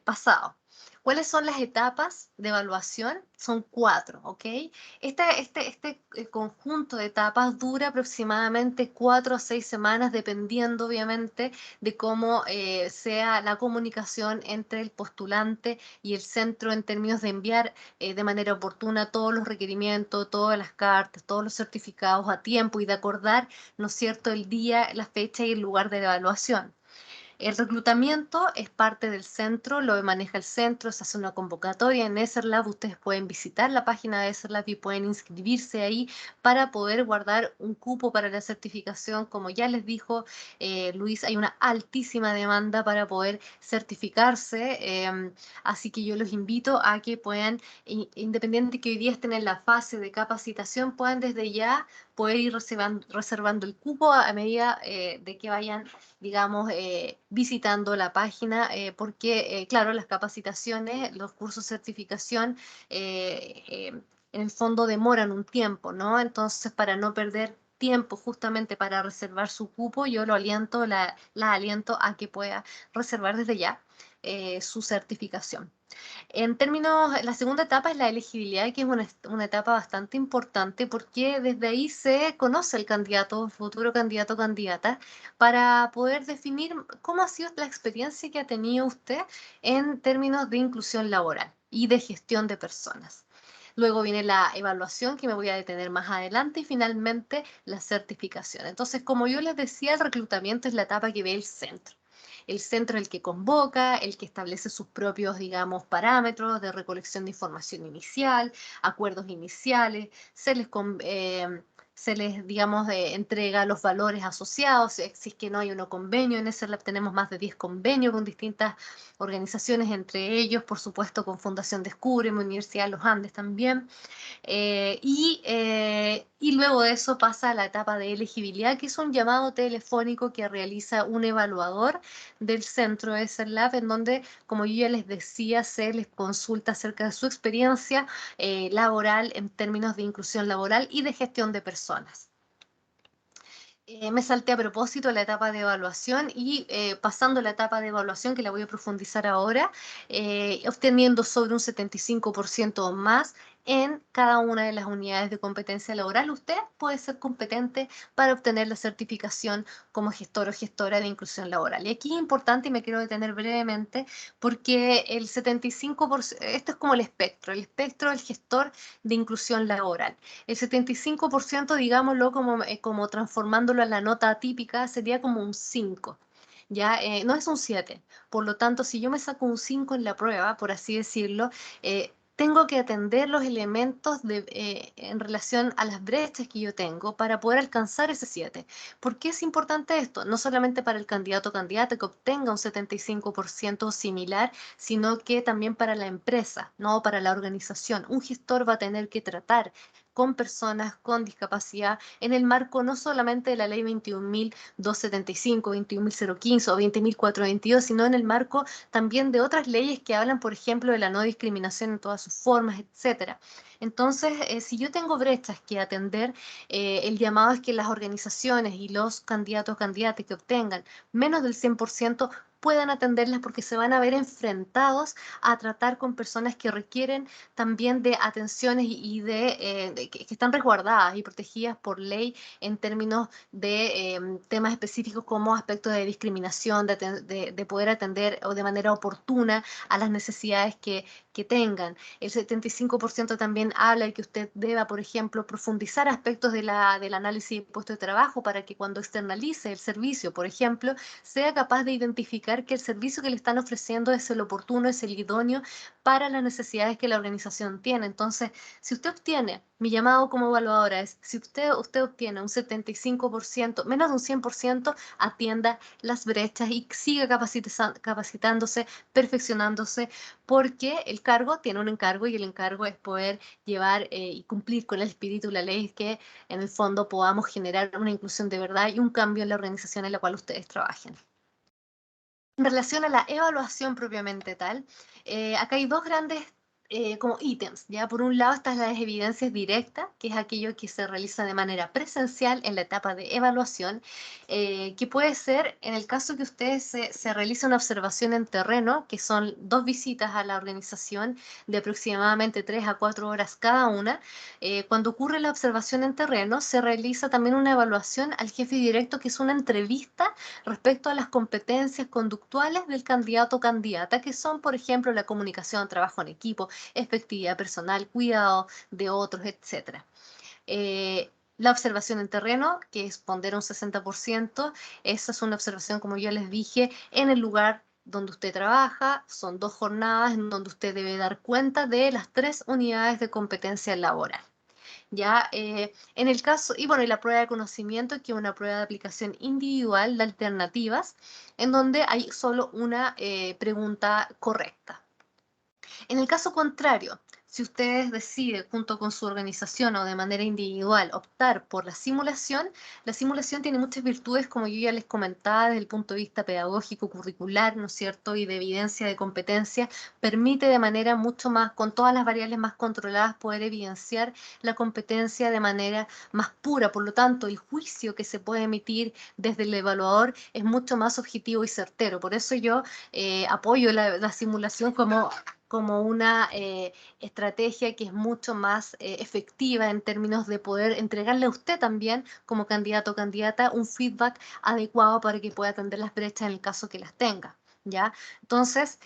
Speaker 5: pasado. ¿Cuáles son las etapas de evaluación? Son 4, ¿ok? Este conjunto de etapas dura aproximadamente 4 a 6 semanas, dependiendo obviamente de cómo sea la comunicación entre el postulante y el centro en términos de enviar de manera oportuna todos los requerimientos, todas las cartas, todos los certificados a tiempo y de acordar, ¿no es cierto?, el día, la fecha y el lugar de la evaluación. El reclutamiento es parte del centro, lo maneja el centro, se hace una convocatoria en ESERLAB. Ustedes pueden visitar la página de ESERLAB y pueden inscribirse ahí para poder guardar un cupo para la certificación. Como ya les dijo Luis, hay una altísima demanda para poder certificarse, así que yo los invito a que puedan, independiente que hoy día estén en la fase de capacitación, puedan desde ya poder ir reservando el cupo a medida de que vayan, digamos, visitando la página, porque, claro, las capacitaciones, los cursos de certificación, en el fondo demoran un tiempo, ¿no? Entonces, para no perder tiempo justamente para reservar su cupo, yo la aliento a que pueda reservar desde ya. su certificación. En términos, la segunda etapa es la elegibilidad, que es una etapa bastante importante porque desde ahí se conoce el candidato, futuro candidato o candidata, para poder definir cómo ha sido la experiencia que ha tenido usted en términos de inclusión laboral y de gestión de personas. Luego viene la evaluación, que me voy a detener más adelante, y finalmente la certificación. Entonces, como yo les decía, el reclutamiento es la etapa que ve el centro. El centro es el que convoca, el que establece sus propios, digamos, parámetros de recolección de información inicial, acuerdos iniciales, se les digamos, entrega los valores asociados, si es que no hay un convenio. En ese lab tenemos más de 10 convenios con distintas organizaciones, entre ellos, por supuesto, con Fundación Descúbreme, Universidad de los Andes también. Y luego de eso pasa a la etapa de elegibilidad, que es un llamado telefónico que realiza un evaluador del centro de SERLAB, en donde, como yo ya les decía, se les consulta acerca de su experiencia laboral en términos de inclusión laboral y de gestión de personas. Me salté a propósito la etapa de evaluación y pasando la etapa de evaluación, que la voy a profundizar ahora, obteniendo sobre un 75% o más en cada una de las unidades de competencia laboral, usted puede ser competente para obtener la certificación como gestor o gestora de inclusión laboral. Y aquí es importante, y me quiero detener brevemente, porque el 75%, esto es como el espectro del gestor de inclusión laboral. El 75%, digámoslo como transformándolo a la nota atípica, sería como un 5. ¿Ya? No es un 7. Por lo tanto, si yo me saco un 5 en la prueba, por así decirlo, tengo que atender los elementos en relación a las brechas que yo tengo para poder alcanzar ese 7. ¿Por qué es importante esto? No solamente para el candidato o candidata que obtenga un 75% similar, sino que también para la empresa, no para la organización. Un gestor va a tener que tratar con personas con discapacidad en el marco no solamente de la ley 21.275, 21.015 o 20.422, sino en el marco también de otras leyes que hablan, por ejemplo, de la no discriminación en todas sus formas, etcétera. Entonces, si yo tengo brechas que atender, el llamado es que las organizaciones y los candidatos o candidatas que obtengan menos del 100% puedan atenderlas, porque se van a ver enfrentados a tratar con personas que requieren también de atenciones y que están resguardadas y protegidas por ley en términos de temas específicos como aspectos de discriminación, de poder atender o de manera oportuna a las necesidades que tengan. El 75% también habla de que usted deba, por ejemplo, profundizar aspectos del análisis de puesto de trabajo para que cuando externalice el servicio, por ejemplo, sea capaz de identificar que el servicio que le están ofreciendo es el oportuno, es el idóneo para las necesidades que la organización tiene. Entonces, si usted obtiene, mi llamado como evaluadora es, si usted obtiene un 75%, menos de un 100%, atienda las brechas y siga capacitándose, perfeccionándose, porque el cargo tiene un encargo, y el encargo es poder llevar y cumplir con el espíritu de la ley, que en el fondo podamos generar una inclusión de verdad y un cambio en la organización en la cual ustedes trabajen. En relación a la evaluación propiamente tal, acá hay dos grandes como ítems, ¿ya? Por un lado están las evidencias directas, que es aquello que se realiza de manera presencial en la etapa de evaluación, que puede ser, en el caso que ustedes se realiza una observación en terreno, que son 2 visitas a la organización de aproximadamente 3 a 4 horas cada una. Cuando ocurre la observación en terreno, se realiza también una evaluación al jefe directo, que es una entrevista respecto a las competencias conductuales del candidato o candidata, que son, por ejemplo, la comunicación, trabajo en equipo, efectividad personal, cuidado de otros, etc. La observación en terreno, que es pondera un 60%, esa es una observación, como yo les dije, en el lugar donde usted trabaja. Son 2 jornadas en donde usted debe dar cuenta de las 3 unidades de competencia laboral. Ya, en el caso, y bueno, y la prueba de conocimiento, que es una prueba de aplicación individual de alternativas, en donde hay solo una pregunta correcta. En el caso contrario, si ustedes deciden junto con su organización o de manera individual optar por la simulación tiene muchas virtudes, como yo ya les comentaba, desde el punto de vista pedagógico, curricular, ¿no es cierto?, y de evidencia de competencia, permite de manera mucho más, con todas las variables más controladas, poder evidenciar la competencia de manera más pura. Por lo tanto, el juicio que se puede emitir desde el evaluador es mucho más objetivo y certero. Por eso yo apoyo la simulación como una estrategia que es mucho más efectiva en términos de poder entregarle a usted también, como candidato o candidata, un feedback adecuado para que pueda atender las brechas en el caso que las tenga. ¿Ya? Entonces,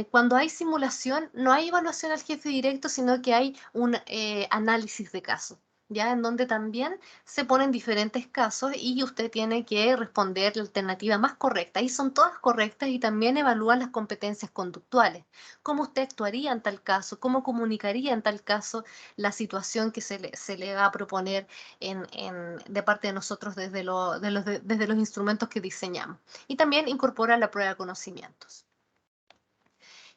Speaker 5: cuando hay simulación, no hay evaluación al jefe directo, sino que hay un análisis de caso, ¿ya? En donde también se ponen diferentes casos y usted tiene que responder la alternativa más correcta. Y son todas correctas y también evalúan las competencias conductuales. ¿Cómo usted actuaría en tal caso? ¿Cómo comunicaría en tal caso la situación que se le va a proponer de parte de nosotros desde los instrumentos que diseñamos? Y también incorpora la prueba de conocimientos.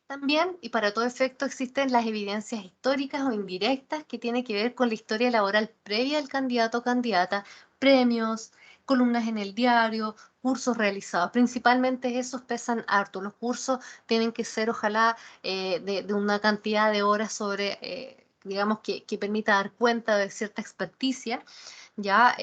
Speaker 5: También, y para todo efecto, existen las evidencias históricas o indirectas que tienen que ver con la historia laboral previa del candidato o candidata, premios, columnas en el diario, cursos realizados. Principalmente esos pesan harto. Los cursos tienen que ser, ojalá, de una cantidad de horas digamos, que permita dar cuenta de cierta experticia, ¿ya?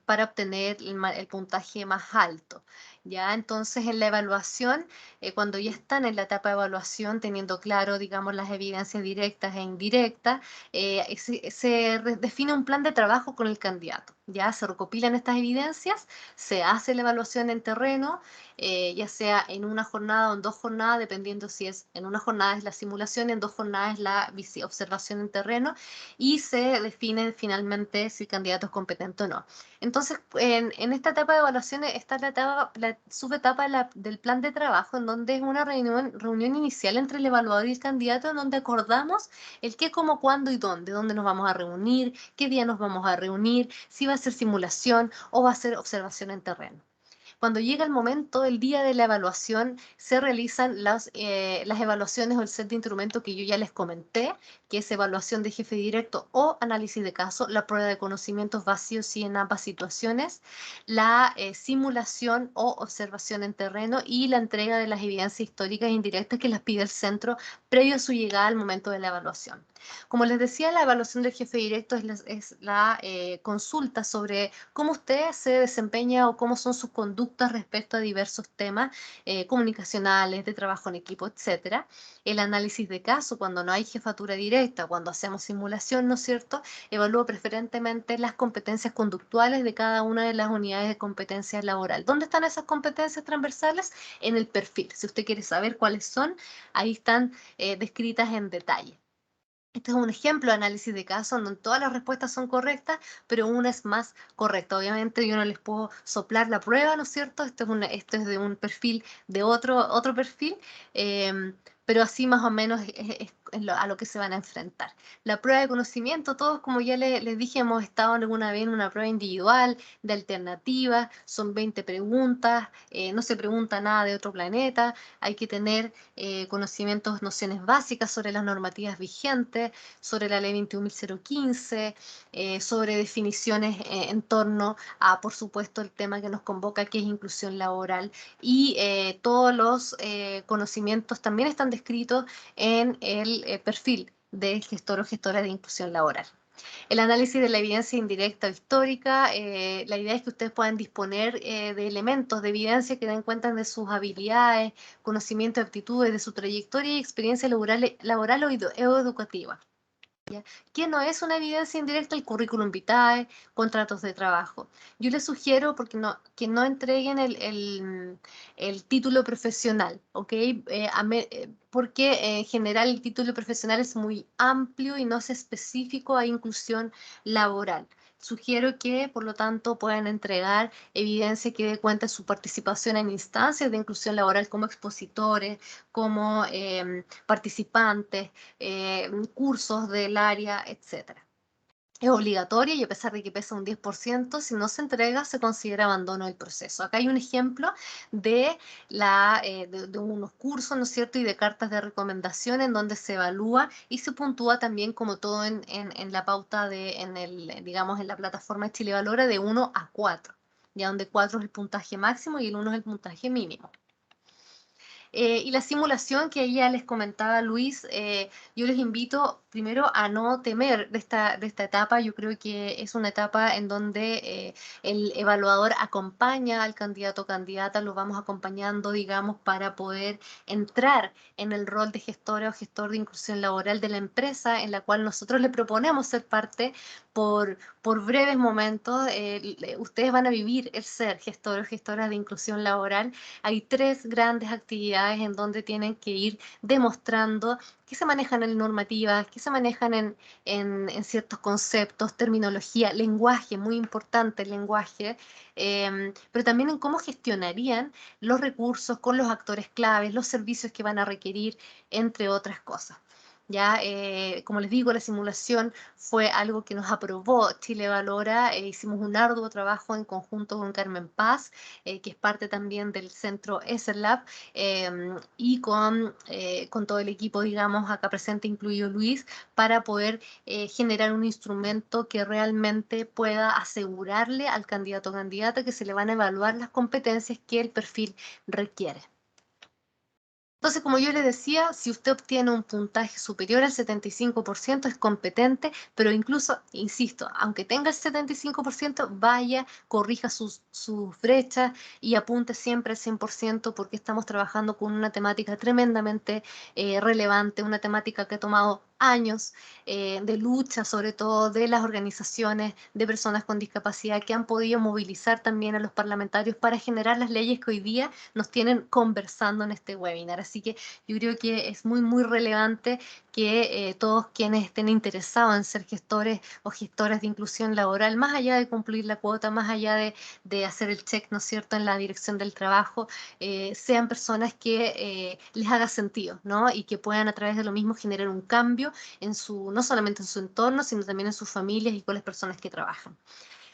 Speaker 5: Para obtener el puntaje más alto. ¿Ya? Entonces, en la evaluación, cuando ya están en la etapa de evaluación, teniendo claro, digamos, las evidencias directas e indirectas, se define un plan de trabajo con el candidato. Ya se recopilan estas evidencias, se hace la evaluación en terreno, ya sea en una jornada o en 2 jornadas, dependiendo si es en una jornada es la simulación y en 2 jornadas es la observación en terreno, y se define finalmente si el candidato es competente o no. Entonces, en esta etapa de evaluación está la subetapa del plan de trabajo, en donde es una reunión inicial entre el evaluador y el candidato, en donde acordamos el qué, cómo, cuándo y dónde nos vamos a reunir, qué día nos vamos a reunir, si va a ser simulación o va a ser observación en terreno. Cuando llega el momento, el día de la evaluación, se realizan las evaluaciones o el set de instrumentos que yo ya les comenté, que es evaluación de jefe directo o análisis de caso, la prueba de conocimientos vacíos y en ambas situaciones, la simulación o observación en terreno y la entrega de las evidencias históricas e indirectas que las pide el centro previo a su llegada al momento de la evaluación. Como les decía, la evaluación del jefe directo es la consulta sobre cómo usted se desempeña o cómo son sus conductas respecto a diversos temas comunicacionales, de trabajo en equipo, etc. El análisis de caso, cuando no hay jefatura directa, cuando hacemos simulación, ¿no es cierto? Evalúo preferentemente las competencias conductuales de cada una de las unidades de competencia laboral. ¿Dónde están esas competencias transversales? En el perfil. Si usted quiere saber cuáles son, ahí están descritas en detalle. Este es un ejemplo de análisis de caso en donde todas las respuestas son correctas, pero una es más correcta. Obviamente yo no les puedo soplar la prueba, ¿no es cierto? Esto es de un perfil de otro perfil, pero así más o menos es a lo que se van a enfrentar. La prueba de conocimiento, todos, como ya les dije, hemos estado alguna vez en una prueba individual de alternativa, son 20 preguntas, no se pregunta nada de otro planeta, hay que tener conocimientos, nociones básicas sobre las normativas vigentes, sobre la ley 21.015, sobre definiciones en torno a, por supuesto, el tema que nos convoca, que es inclusión laboral, y todos los conocimientos también están descritos en el perfil de gestor o gestora de inclusión laboral. El análisis de la evidencia indirecta o histórica, la idea es que ustedes puedan disponer de elementos de evidencia que den cuenta de sus habilidades, conocimientos, aptitudes, de su trayectoria y experiencia laboral o educativa. ¿Ya? ¿Qué no es una evidencia indirecta? El currículum vitae, contratos de trabajo. Yo les sugiero que no entreguen el título profesional, ¿ok? Porque en general el título profesional es muy amplio y no es específico a inclusión laboral. Sugiero que, por lo tanto, puedan entregar evidencia que dé cuenta de su participación en instancias de inclusión laboral como expositores, como participantes, cursos del área, etc. es obligatoria y a pesar de que pesa un 10%, si no se entrega se considera abandono del proceso. Acá hay un ejemplo de, de unos cursos, ¿no es cierto?, y de cartas de recomendación en donde se evalúa y se puntúa también como todo en la pauta, digamos, en la plataforma de Chile Valora de 1 a 4, ya donde 4 es el puntaje máximo y el 1 es el puntaje mínimo. Y la simulación que ya les comentaba Luis, yo les invito primero a no temer de esta etapa. Yo creo que es una etapa en donde el evaluador acompaña al candidato o candidata, lo vamos acompañando, digamos, para poder entrar en el rol de gestora o gestor de inclusión laboral de la empresa en la cual nosotros le proponemos ser parte por breves momentos. Ustedes van a vivir el ser gestor o gestora de inclusión laboral. Hay 3 grandes actividades en donde tienen que ir demostrando que se manejan en normativas, que se manejan en ciertos conceptos, terminología, lenguaje, muy importante el lenguaje, pero también en cómo gestionarían los recursos con los actores claves, los servicios que van a requerir, entre otras cosas. Ya, como les digo, la simulación fue algo que nos aprobó Chile Valora. Hicimos un arduo trabajo en conjunto con Carmen Paz, que es parte también del centro ESERLab, y con todo el equipo, digamos, acá presente, incluido Luis, para poder generar un instrumento que realmente pueda asegurarle al candidato o candidata que se le van a evaluar las competencias que el perfil requiere. Entonces, como yo les decía, si usted obtiene un puntaje superior al 75% es competente, pero incluso, insisto, aunque tenga el 75%, vaya, corrija sus brechas y apunte siempre al 100% porque estamos trabajando con una temática tremendamente relevante, una temática que ha tomado años de lucha, sobre todo de las organizaciones de personas con discapacidad que han podido movilizar también a los parlamentarios para generar las leyes que hoy día nos tienen conversando en este webinar. Así que yo creo que es muy, muy relevante que todos quienes estén interesados en ser gestores o gestoras de inclusión laboral, más allá de cumplir la cuota, más allá de hacer el check, ¿no es cierto?, en la dirección del trabajo, sean personas que les haga sentido, ¿no? Y que puedan a través de lo mismo generar un cambio no solamente en su entorno, sino también en sus familias y con las personas que trabajan.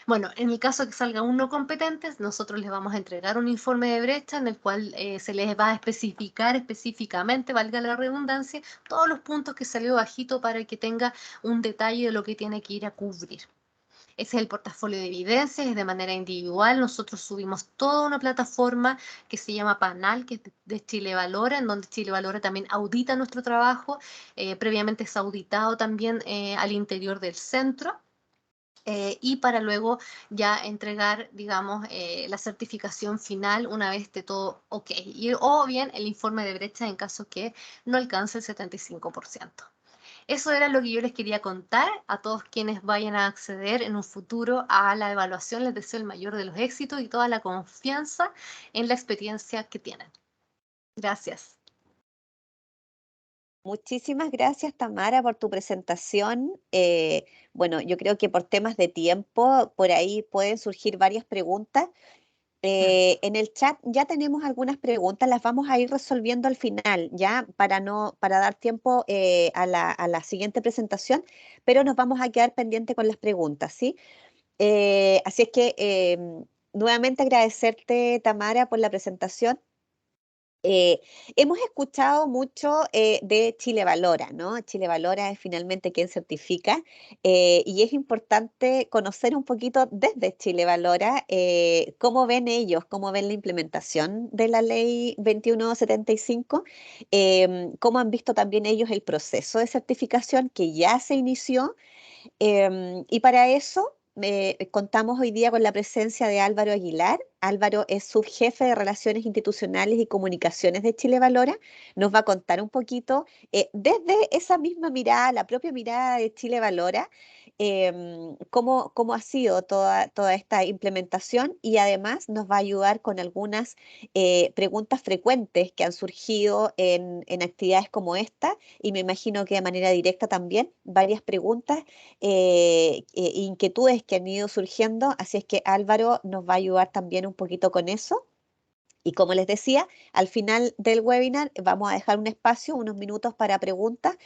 Speaker 5: Bueno, en el caso de que salga un no competente, nosotros les vamos a entregar un informe de brecha en el cual se les va a especificar específicamente, valga la redundancia, todos los puntos que salió bajito para que tenga un detalle de lo que tiene que ir a cubrir. Ese es el portafolio de evidencias, es de manera individual. Nosotros subimos toda una plataforma que se llama Panal, que es de Chile Valora, en donde Chile Valora también audita nuestro trabajo. Previamente es auditado también al interior del centro. Y para luego ya entregar, digamos, la certificación final una vez esté todo ok. O bien el informe de brecha en caso que no alcance el 75%. Eso era lo que yo les quería contar a todos quienes vayan a acceder en un futuro a la evaluación. Les deseo el mayor de los éxitos y toda la confianza en la experiencia que tienen. Gracias.
Speaker 1: Muchísimas gracias, Tamara, por tu presentación. Bueno, yo creo que por temas de tiempo, por ahí pueden surgir varias preguntas. En el chat ya tenemos algunas preguntas, las vamos a ir resolviendo al final, ya para dar tiempo a la siguiente presentación, pero nos vamos a quedar pendiente con las preguntas, ¿sí? Así es que nuevamente agradecerte, Tamara, por la presentación. Hemos escuchado mucho de Chile Valora, ¿no? Chile Valora es finalmente quien certifica y es importante conocer un poquito desde Chile Valora cómo ven ellos, cómo ven la implementación de la ley 2175, cómo han visto también ellos el proceso de certificación que ya se inició. Y para eso contamos hoy día con la presencia de Álvaro Aguilar. Álvaro es subjefe de Relaciones Institucionales y Comunicaciones de Chile Valora. Nos va a contar un poquito desde esa misma mirada, la propia mirada de Chile Valora, cómo ha sido toda esta implementación y además nos va a ayudar con algunas preguntas frecuentes que han surgido en actividades como esta y me imagino que de manera directa también varias preguntas inquietudes que han ido surgiendo, así es que Álvaro nos va a ayudar también un poquito con eso. Y como les decía, al final del webinar vamos a dejar un espacio, unos minutos para preguntas,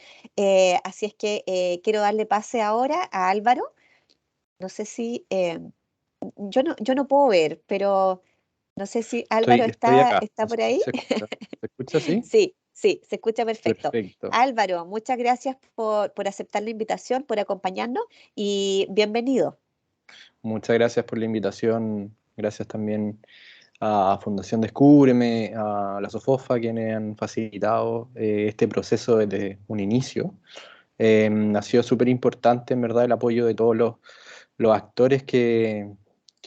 Speaker 1: así es que quiero darle pase ahora a Álvaro no sé si, yo no puedo ver, pero no sé si Álvaro
Speaker 6: Estoy acá.
Speaker 1: está por ahí.
Speaker 6: Se escucha así?
Speaker 1: Sí, sí, se escucha perfecto.
Speaker 6: Perfecto.
Speaker 1: Álvaro, muchas gracias por aceptar la invitación, por acompañarnos y bienvenido.
Speaker 6: Muchas gracias por la invitación. Gracias también a Fundación Descúbreme, a la SOFOFA, quienes han facilitado este proceso desde un inicio. Ha sido súper importante, en verdad, el apoyo de todos los actores que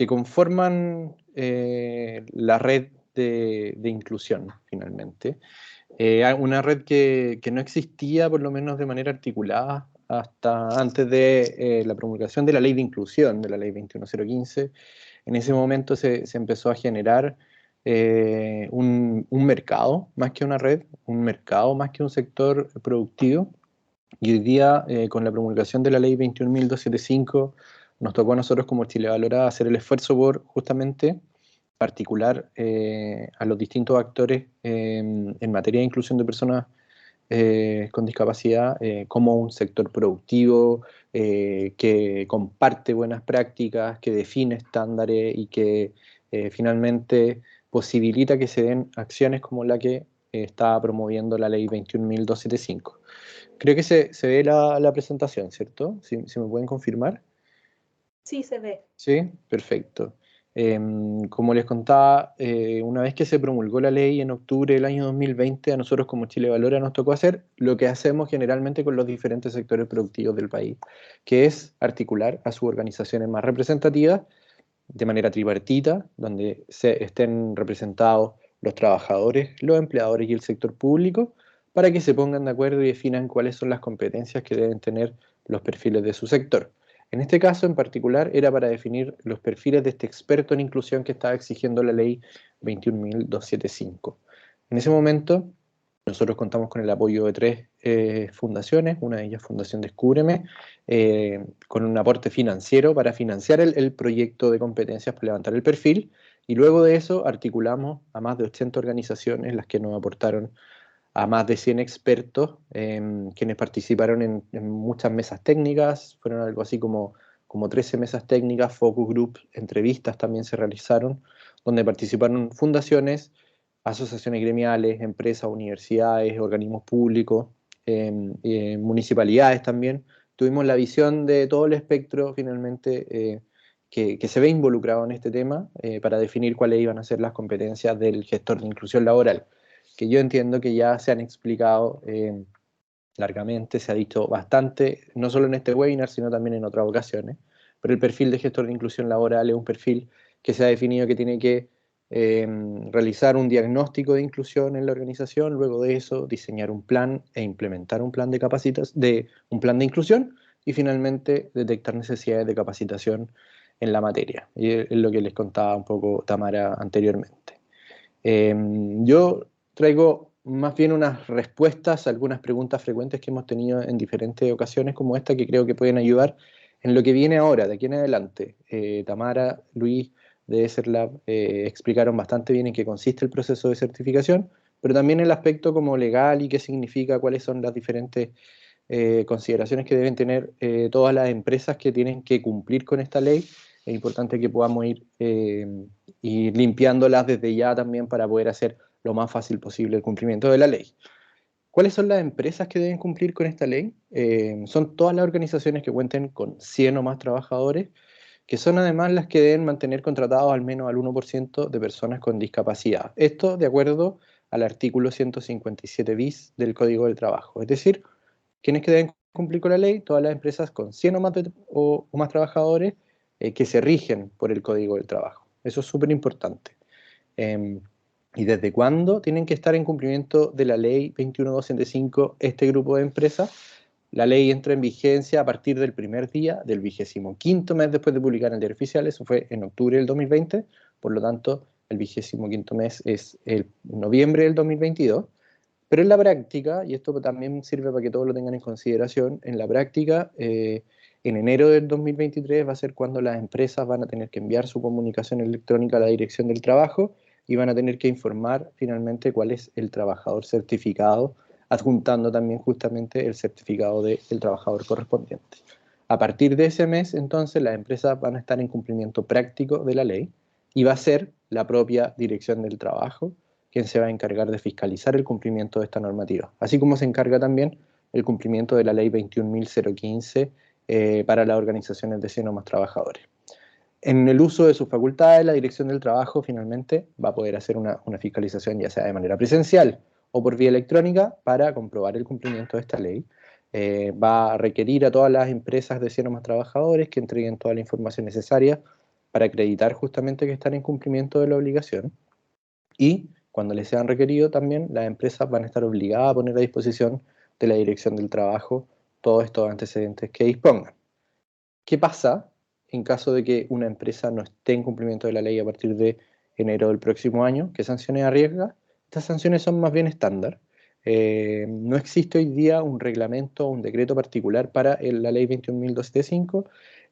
Speaker 6: conforman la red de inclusión, finalmente. Una red que no existía, por lo menos de manera articulada, hasta antes de la promulgación de la ley de inclusión, de la ley 21015. En ese momento se empezó a generar un mercado más que una red, un mercado más que un sector productivo. Y hoy día, con la promulgación de la ley 21.275, nos tocó a nosotros como Chile Valora hacer el esfuerzo por justamente particular a los distintos actores en materia de inclusión de personas con discapacidad como un sector productivo que comparte buenas prácticas, que define estándares y que finalmente posibilita que se den acciones como la que está promoviendo la ley 21.275. Creo que se ve la presentación, ¿cierto? ¿Si me pueden confirmar?
Speaker 3: Sí, se ve.
Speaker 6: Sí, perfecto. Como les contaba, una vez que se promulgó la ley en octubre del año 2020, a nosotros como Chile Valora nos tocó hacer lo que hacemos generalmente con los diferentes sectores productivos del país, que es articular a sus organizaciones más representativas de manera tripartita, donde estén representados los trabajadores, los empleadores y el sector público, para que se pongan de acuerdo y definan cuáles son las competencias que deben tener los perfiles de su sector. En este caso en particular era para definir los perfiles de este experto en inclusión que estaba exigiendo la ley 21.275. En ese momento nosotros contamos con el apoyo de tres fundaciones, una de ellas Fundación Descúbreme, con un aporte financiero para financiar el proyecto de competencias para levantar el perfil, y luego de eso articulamos a más de 80 organizaciones, las que nos aportaron a más de 100 expertos, quienes participaron en muchas mesas técnicas, fueron algo así como 13 mesas técnicas, focus group, entrevistas también se realizaron, donde participaron fundaciones, asociaciones gremiales, empresas, universidades, organismos públicos, municipalidades también. Tuvimos la visión de todo el espectro finalmente que se ve involucrado en este tema para definir cuáles iban a ser las competencias del gestor de inclusión laboral, que yo entiendo que ya se han explicado largamente, se ha dicho bastante, no solo en este webinar, sino también en otras ocasiones, pero el perfil de gestor de inclusión laboral es un perfil que se ha definido que tiene que realizar un diagnóstico de inclusión en la organización, luego de eso diseñar un plan e implementar un plan un plan de inclusión, y finalmente detectar necesidades de capacitación en la materia. Y es lo que les contaba un poco Tamara anteriormente. Yo traigo más bien unas respuestas a algunas preguntas frecuentes que hemos tenido en diferentes ocasiones como esta, que creo que pueden ayudar en lo que viene ahora, de aquí en adelante. Tamara, Luis de ESERLab explicaron bastante bien en qué consiste el proceso de certificación, pero también el aspecto como legal y qué significa, cuáles son las diferentes consideraciones que deben tener todas las empresas que tienen que cumplir con esta ley. Es importante que podamos ir limpiándolas desde ya también para poder hacer lo más fácil posible el cumplimiento de la ley. ¿Cuáles son las empresas que deben cumplir con esta ley? Son todas las organizaciones que cuenten con 100 o más trabajadores, que son además las que deben mantener contratados al menos al 1% de personas con discapacidad. Esto de acuerdo al artículo 157 bis del Código del Trabajo. Es decir, quienes que deben cumplir con la ley, todas las empresas con 100 o más trabajadores que se rigen por el Código del Trabajo. Eso es súper importante. ¿Y desde cuándo tienen que estar en cumplimiento de la ley 21205 este grupo de empresas? La ley entra en vigencia a partir del primer día del 25º mes después de publicar en el Diario Oficial. Eso fue en octubre del 2020, por lo tanto el 25º mes es el noviembre del 2022. Pero en la práctica, y esto también sirve para que todos lo tengan en consideración, en la práctica, en enero del 2023 va a ser cuando las empresas van a tener que enviar su comunicación electrónica a la Dirección del Trabajo y van a tener que informar finalmente cuál es el trabajador certificado, adjuntando también justamente el certificado del trabajador correspondiente. A partir de ese mes, entonces, las empresas van a estar en cumplimiento práctico de la ley y va a ser la propia Dirección del Trabajo quien se va a encargar de fiscalizar el cumplimiento de esta normativa, así como se encarga también el cumplimiento de la ley 21.015 para las organizaciones de 100 o más trabajadores. En el uso de sus facultades, la Dirección del Trabajo finalmente va a poder hacer una fiscalización ya sea de manera presencial o por vía electrónica para comprobar el cumplimiento de esta ley. Va a requerir a todas las empresas de 100 o más trabajadores que entreguen toda la información necesaria para acreditar justamente que están en cumplimiento de la obligación. Y cuando les sean requerido también, las empresas van a estar obligadas a poner a disposición de la Dirección del Trabajo todos estos antecedentes que dispongan. ¿Qué pasa en caso de que una empresa no esté en cumplimiento de la ley a partir de enero del próximo año? ¿Qué sanciones arriesga? Estas sanciones son más bien estándar. No existe hoy día un reglamento o un decreto particular para la ley 21.275.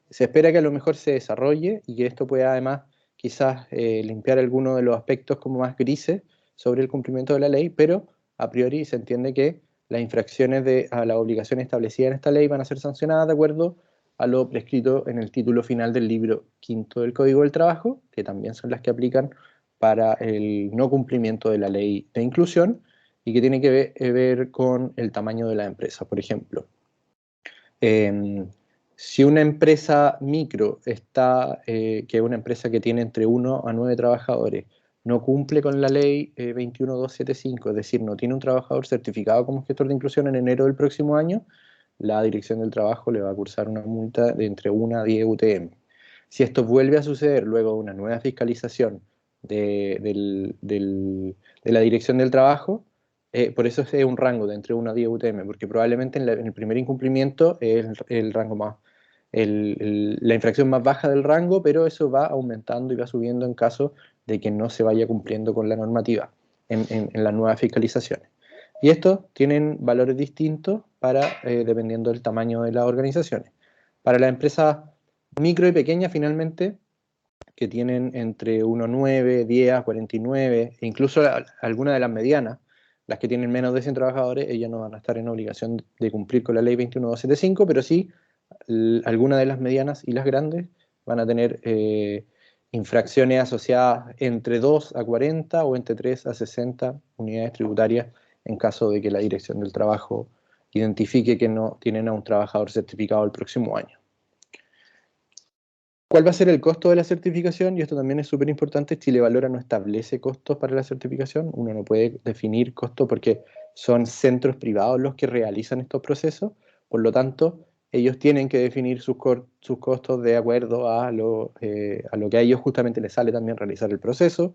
Speaker 6: Se espera que a lo mejor se desarrolle y que esto pueda además quizás limpiar algunos de los aspectos como más grises sobre el cumplimiento de la ley, pero a priori se entiende que las infracciones a las obligaciones establecidas en esta ley van a ser sancionadas de acuerdo a lo prescrito en el título final del libro quinto del Código del Trabajo, que también son las que aplican para el no cumplimiento de la ley de inclusión y que tiene que ver con el tamaño de la empresa. Por ejemplo, si una empresa micro que es una empresa que tiene entre 1 a 9 trabajadores, no cumple con la ley 21275, es decir, no tiene un trabajador certificado como gestor de inclusión en enero del próximo año, la Dirección del Trabajo le va a cursar una multa de entre 1 a 10 UTM. Si esto vuelve a suceder luego de una nueva fiscalización de la Dirección del Trabajo, por eso es un rango de entre 1 a 10 UTM, porque probablemente en el primer incumplimiento es el rango más, la infracción más baja del rango, pero eso va aumentando y va subiendo en caso de que no se vaya cumpliendo con la normativa en las nuevas fiscalizaciones. Y estos tienen valores distintos dependiendo del tamaño de las organizaciones. Para las empresas micro y pequeñas, finalmente, que tienen entre 1,9, 10, 49, e incluso algunas de las medianas, las que tienen menos de 100 trabajadores, ellas no van a estar en obligación de cumplir con la ley 21275, pero sí algunas de las medianas y las grandes van a tener infracciones asociadas entre 2 a 40 o entre 3 a 60 unidades tributarias en caso de que la Dirección del Trabajo identifique que no tienen a un trabajador certificado el próximo año. ¿Cuál va a ser el costo de la certificación? Y esto también es súper importante. Chile Valora no establece costos para la certificación. Uno no puede definir costos porque son centros privados los que realizan estos procesos. Por lo tanto, ellos tienen que definir sus costos de acuerdo a lo que a ellos justamente les sale también realizar el proceso.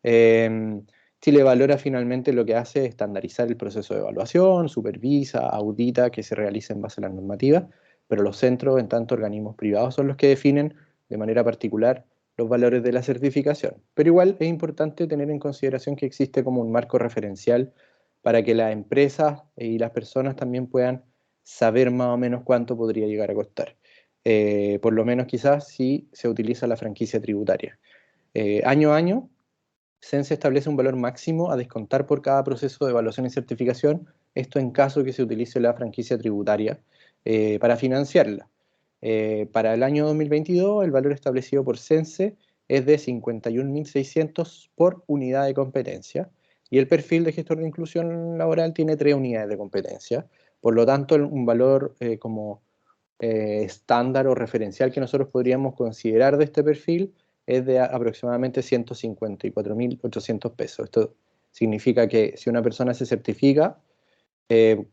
Speaker 6: Chile Valora finalmente lo que hace es estandarizar el proceso de evaluación, supervisa, audita que se realice en base a las normativas, pero los centros, en tanto organismos privados, son los que definen de manera particular los valores de la certificación. Pero igual es importante tener en consideración que existe como un marco referencial para que las empresas y las personas también puedan saber más o menos cuánto podría llegar a costar. Por lo menos quizás si se utiliza la franquicia tributaria. Año a año, CENSE establece un valor máximo a descontar por cada proceso de evaluación y certificación, esto en caso que se utilice la franquicia tributaria para financiarla. Para el año 2022, el valor establecido por CENSE es de 51.600 por unidad de competencia y el perfil de gestor de inclusión laboral tiene 3 unidades de competencia. Por lo tanto, un valor como estándar o referencial que nosotros podríamos considerar de este perfil es de aproximadamente 154.800 pesos. Esto significa que si una persona se certifica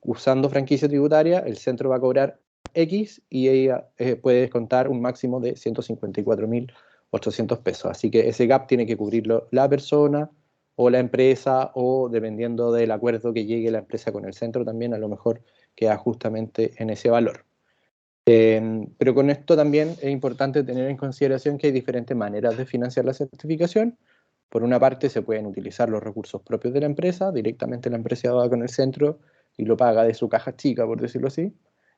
Speaker 6: usando franquicia tributaria, el centro va a cobrar X y ella puede descontar un máximo de 154.800 pesos. Así que ese gap tiene que cubrirlo la persona o la empresa o dependiendo del acuerdo que llegue la empresa con el centro también a lo mejor queda justamente en ese valor. Pero con esto también es importante tener en consideración que hay diferentes maneras de financiar la certificación. Por una parte se pueden utilizar los recursos propios de la empresa, directamente la empresa va con el centro y lo paga de su caja chica, por decirlo así.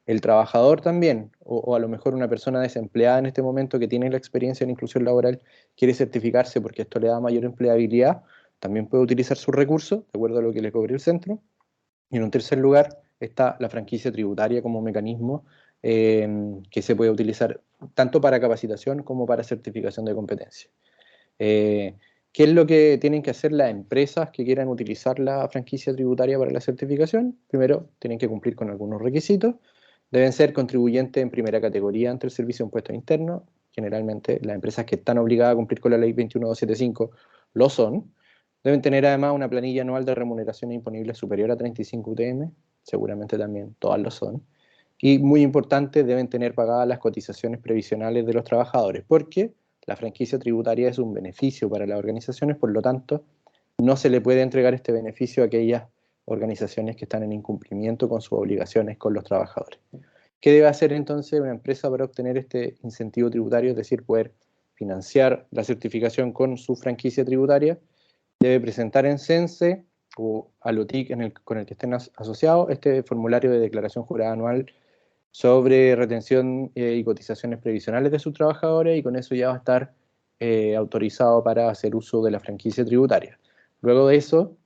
Speaker 6: El trabajador también, o a lo mejor una persona desempleada en este momento que tiene la experiencia en inclusión laboral, quiere certificarse porque esto le da mayor empleabilidad, también puede utilizar sus recursos, de acuerdo a lo que le cobre el centro. Y en un tercer lugar está la franquicia tributaria como mecanismo que se puede utilizar tanto para capacitación como para certificación de competencia. ¿Qué es lo que tienen que hacer las empresas que quieran utilizar la franquicia tributaria para la certificación? Primero, tienen que cumplir con algunos requisitos. Deben ser contribuyentes en primera categoría ante el Servicio de Impuestos Internos. Generalmente, las empresas que están obligadas a cumplir con la Ley 21275 lo son. Deben tener además una planilla anual de remuneraciones imponibles superior a 35 UTM. Seguramente también todas lo son. Y muy importante, deben tener pagadas las cotizaciones previsionales de los trabajadores, porque la franquicia tributaria es un beneficio para las organizaciones, por lo tanto, no se le puede entregar este beneficio a aquellas organizaciones que están en incumplimiento con sus obligaciones con los trabajadores. ¿Qué debe hacer entonces una empresa para obtener este incentivo tributario, es decir, poder financiar la certificación con su franquicia tributaria? Debe presentar en CENSE o al OTIC con el que estén asociados este formulario de declaración jurada anual sobre retención y cotizaciones previsionales de sus trabajadores, y con eso ya va a estar autorizado para hacer uso de la franquicia tributaria. Luego de eso,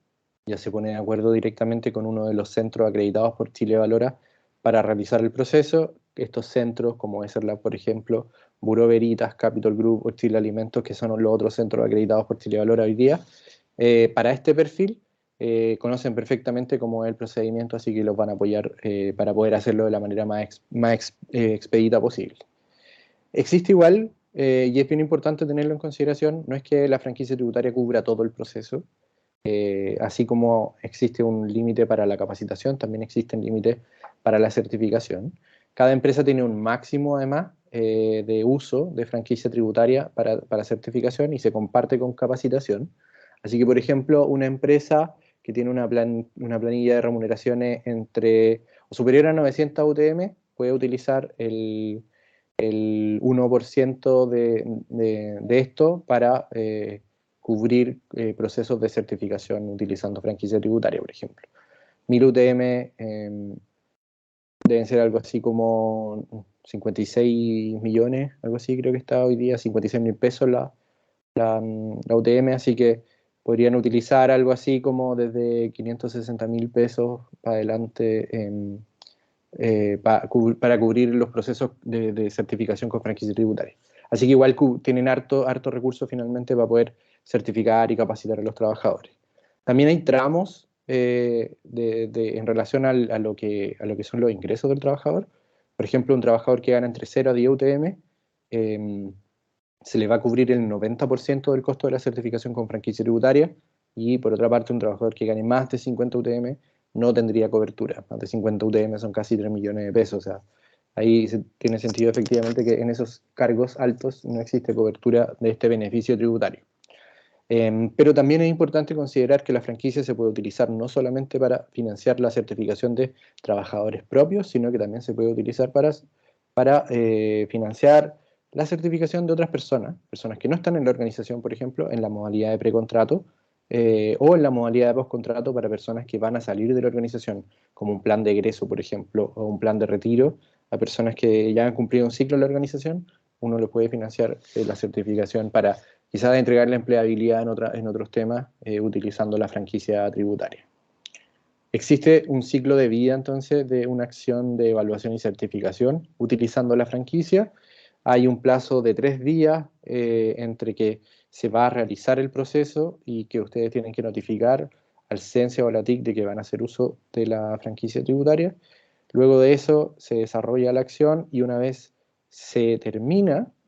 Speaker 6: ya se pone de acuerdo directamente con uno de los centros acreditados por Chile Valora para realizar el proceso. Estos centros, como es por ejemplo, Bureau Veritas, Capital Group o Chile Alimentos, que son los otros centros acreditados por Chile Valora hoy día, para este perfil, conocen perfectamente cómo es el procedimiento, así que los van a apoyar para poder hacerlo de la manera más expedita posible. Existe igual, y es bien importante tenerlo en consideración, no es que la franquicia tributaria cubra todo el proceso, así como existe un límite para la capacitación, también existen límites para la certificación. Cada empresa tiene un máximo, además, de uso de franquicia tributaria para certificación y se comparte con capacitación. Así que, por ejemplo, una empresa que tiene una planilla de remuneraciones superior a 900 UTM puede utilizar el 1% de esto para cubrir procesos de certificación utilizando franquicia tributaria, por ejemplo. 1000 UTM deben ser algo así como 56 millones, algo así creo que está hoy día, 56.000 pesos la UTM, así que podrían utilizar algo así como desde 560.000 pesos para adelante para cubrir los procesos de certificación con franquicia tributaria. Así que igual tienen harto recurso finalmente para poder certificar y capacitar a los trabajadores. También hay tramos en relación a lo que son los ingresos del trabajador. Por ejemplo, un trabajador que gana entre 0 a 10 UTM, se le va a cubrir el 90% del costo de la certificación con franquicia tributaria, y por otra parte un trabajador que gane más de 50 UTM no tendría cobertura. Más de 50 UTM son casi 3 millones de pesos, o sea, ahí tiene sentido efectivamente que en esos cargos altos no existe cobertura de este beneficio tributario. Pero también es importante considerar que la franquicia se puede utilizar no solamente para financiar la certificación de trabajadores propios, sino que también se puede utilizar para financiar la certificación de otras personas que no están en la organización, por ejemplo, en la modalidad de precontrato o en la modalidad de postcontrato para personas que van a salir de la organización, como un plan de egreso, por ejemplo, o un plan de retiro a personas que ya han cumplido un ciclo en la organización. Uno le puede financiar la certificación para quizás entregar la empleabilidad en otros temas utilizando la franquicia tributaria. Existe un ciclo de vida, entonces, de una acción de evaluación y certificación utilizando la franquicia. Hay un plazo de 3 días entre que se va a realizar el proceso y que ustedes tienen que notificar al CENSE o a la TIC de que van a hacer uso de la franquicia tributaria. Luego de eso se desarrolla la acción y una vez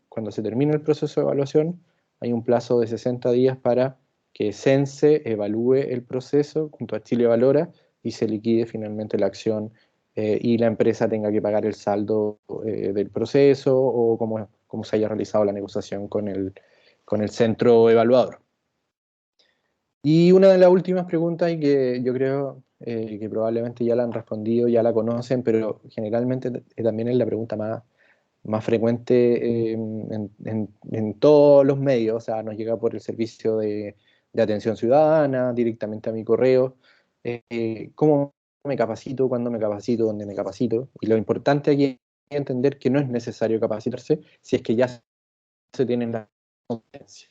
Speaker 6: cuando se termina el proceso de evaluación, hay un plazo de 60 días para que CENSE evalúe el proceso junto a Chile Valora y se liquide finalmente la acción y la empresa tenga que pagar el saldo del proceso o como se haya realizado la negociación con el centro evaluador. Y una de las últimas preguntas, y que yo creo que probablemente ya la han respondido, ya la conocen, pero generalmente también es la pregunta más frecuente en todos los medios, o sea, nos llega por el servicio de atención ciudadana, directamente a mi correo. ¿Cómo me capacito? ¿Cuándo me capacito? ¿Dónde me capacito? Y lo importante aquí es entender que no es necesario capacitarse si es que ya se tienen las competencias.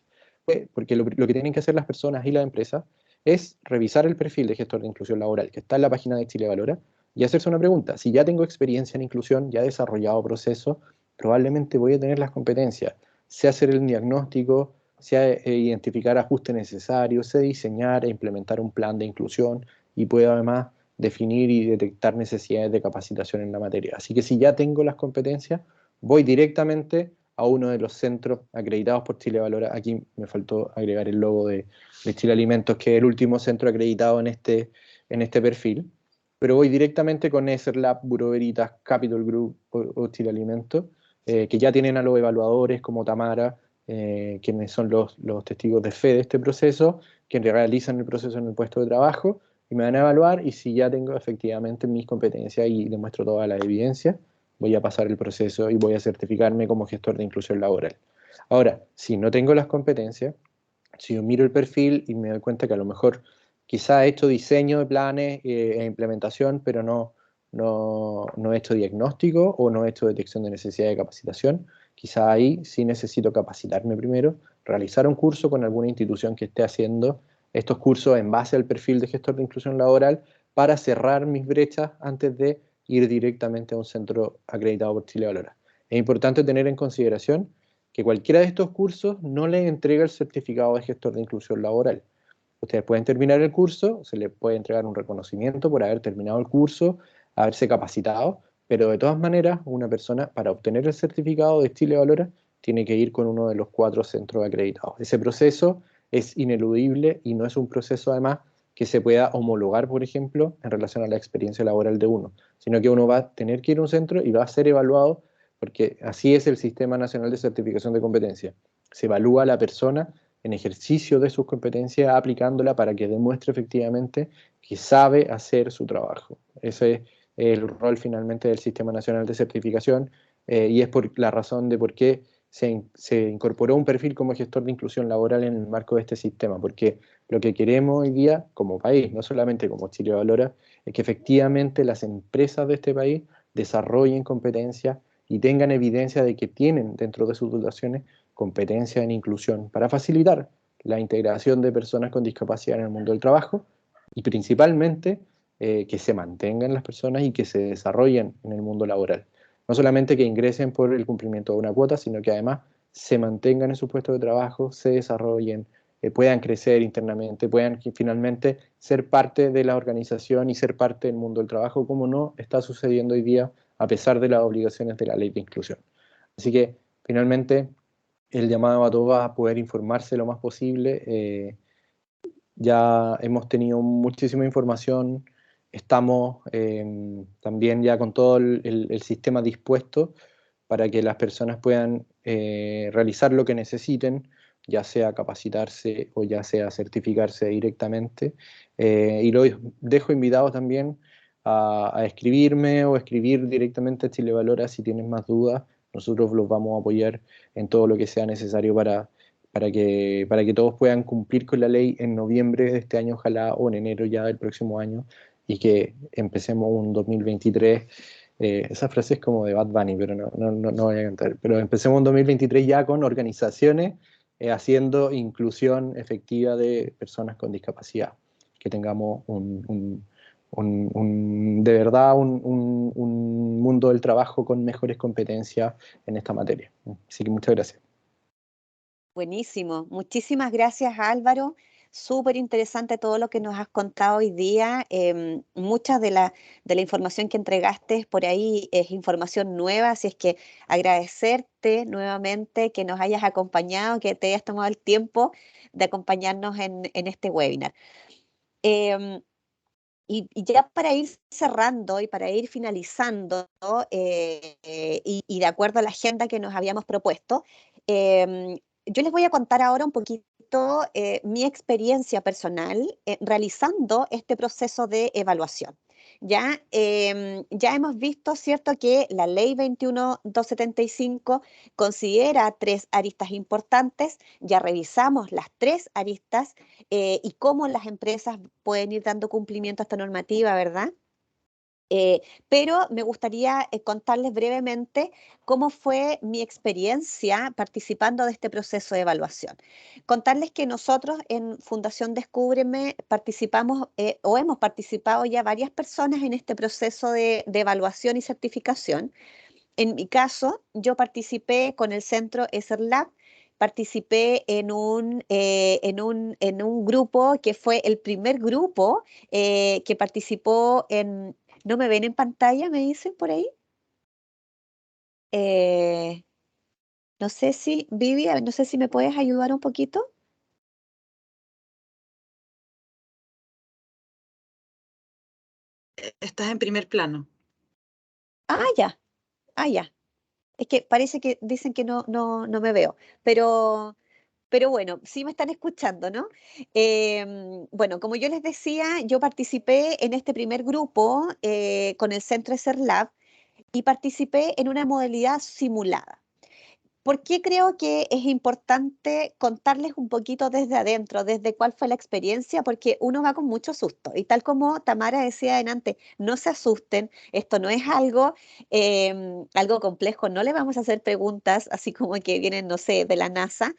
Speaker 6: Porque lo que tienen que hacer las personas y las empresas es revisar el perfil de gestor de inclusión laboral que está en la página de Chile Valora, y hacerse una pregunta. Si ya tengo experiencia en inclusión, ya he desarrollado procesos, probablemente voy a tener las competencias. Sé hacer el diagnóstico, sé identificar ajustes necesarios, sé diseñar e implementar un plan de inclusión y puedo además definir y detectar necesidades de capacitación en la materia. Así que si ya tengo las competencias, voy directamente a uno de los centros acreditados por Chile Valora. Aquí me faltó agregar el logo de Chile Alimentos, que es el último centro acreditado en este perfil, pero voy directamente con ESERLAB, Bureau Veritas, Capital Group o Chile Alimentos, que ya tienen a los evaluadores como Tamara, quienes son los testigos de fe de este proceso, que realizan el proceso en el puesto de trabajo, y me van a evaluar, y si ya tengo efectivamente mis competencias y demuestro toda la evidencia, voy a pasar el proceso y voy a certificarme como gestor de inclusión laboral. Ahora, si no tengo las competencias, si yo miro el perfil y me doy cuenta que a lo mejor quizá he hecho diseño de planes e implementación, pero no he hecho diagnóstico o no he hecho detección de necesidad de capacitación, quizá ahí sí necesito capacitarme primero, realizar un curso con alguna institución que esté haciendo estos cursos en base al perfil de gestor de inclusión laboral para cerrar mis brechas antes de ir directamente a un centro acreditado por Chile Valora. Es importante tener en consideración que cualquiera de estos cursos no les entrega el certificado de gestor de inclusión laboral. Ustedes pueden terminar el curso, se les puede entregar un reconocimiento por haber terminado el curso, haberse capacitado, pero de todas maneras, una persona para obtener el certificado de Chile Valora tiene que ir con uno de los 4 centros acreditados. Ese proceso es ineludible y no es un proceso además que se pueda homologar, por ejemplo, en relación a la experiencia laboral de uno, sino que uno va a tener que ir a un centro y va a ser evaluado, porque así es el Sistema Nacional de Certificación de Competencia. Se evalúa a la persona en ejercicio de sus competencias, aplicándola para que demuestre efectivamente que sabe hacer su trabajo. Ese es el rol finalmente del Sistema Nacional de Certificación, y es por la razón de por qué se incorporó un perfil como gestor de inclusión laboral en el marco de este sistema, porque lo que queremos hoy día como país, no solamente como Chile Valora, es que efectivamente las empresas de este país desarrollen competencias y tengan evidencia de que tienen dentro de sus dotaciones competencia en inclusión para facilitar la integración de personas con discapacidad en el mundo del trabajo y principalmente que se mantengan las personas y que se desarrollen en el mundo laboral. No solamente que ingresen por el cumplimiento de una cuota, sino que además se mantengan en su puesto de trabajo, se desarrollen, puedan crecer internamente, puedan finalmente ser parte de la organización y ser parte del mundo del trabajo, como no está sucediendo hoy día a pesar de las obligaciones de la ley de inclusión. Así que finalmente el llamado a todos a poder informarse lo más posible. Ya hemos tenido muchísima información, estamos también ya con todo el sistema dispuesto para que las personas puedan realizar lo que necesiten, ya sea capacitarse o ya sea certificarse directamente. Y los dejo invitados también a escribirme o escribir directamente a Chile Valora si tienen más dudas. Nosotros los vamos a apoyar en todo lo que sea necesario para que todos puedan cumplir con la ley en noviembre de este año, ojalá, o en enero ya del próximo año, y que empecemos un 2023. Esa frase es como de Bad Bunny, pero no voy a cantar. Pero empecemos un 2023 ya con organizaciones haciendo inclusión efectiva de personas con discapacidad, que tengamos de verdad un mundo del trabajo con mejores competencias en esta materia. Así que muchas gracias.
Speaker 1: Buenísimo. Muchísimas gracias, Álvaro. Súper interesante todo lo que nos has contado hoy día. Mucha de la información que entregaste por ahí es información nueva, así es que agradecerte nuevamente que nos hayas acompañado, que te hayas tomado el tiempo de acompañarnos en este webinar. Em, y ya para ir cerrando y para ir finalizando, y de acuerdo a la agenda que nos habíamos propuesto, em, yo les voy a contar ahora un poquito mi experiencia personal realizando este proceso de evaluación. Ya hemos visto, ¿cierto?, que la ley 21.275 considera 3 aristas importantes, ya revisamos las 3 aristas y cómo las empresas pueden ir dando cumplimiento a esta normativa, ¿verdad? Pero me gustaría contarles brevemente cómo fue mi experiencia participando de este proceso de evaluación. Contarles que nosotros en Fundación Descúbreme participamos o hemos participado ya varias personas en este proceso de evaluación y certificación. En mi caso, yo participé con el centro ESER-Lab, participé en un grupo que fue el primer grupo que participó en... ¿No me ven en pantalla, me dicen por ahí? Eh, no sé si, Vivi, a ver, no sé si me puedes ayudar un poquito.
Speaker 7: Estás en primer plano.
Speaker 1: Ah, ya, ah, ya. Es que parece que dicen que no me veo, pero bueno, sí me están escuchando, ¿no? Bueno, como yo les decía, yo participé en este primer grupo con el Centro ESER-Lab y participé en una modalidad simulada. ¿Por qué creo que es importante contarles un poquito desde adentro, desde cuál fue la experiencia? Porque uno va con mucho susto. Y tal como Tamara decía adelante, no se asusten, esto no es algo complejo, no le vamos a hacer preguntas así como que vienen, no sé, de la NASA.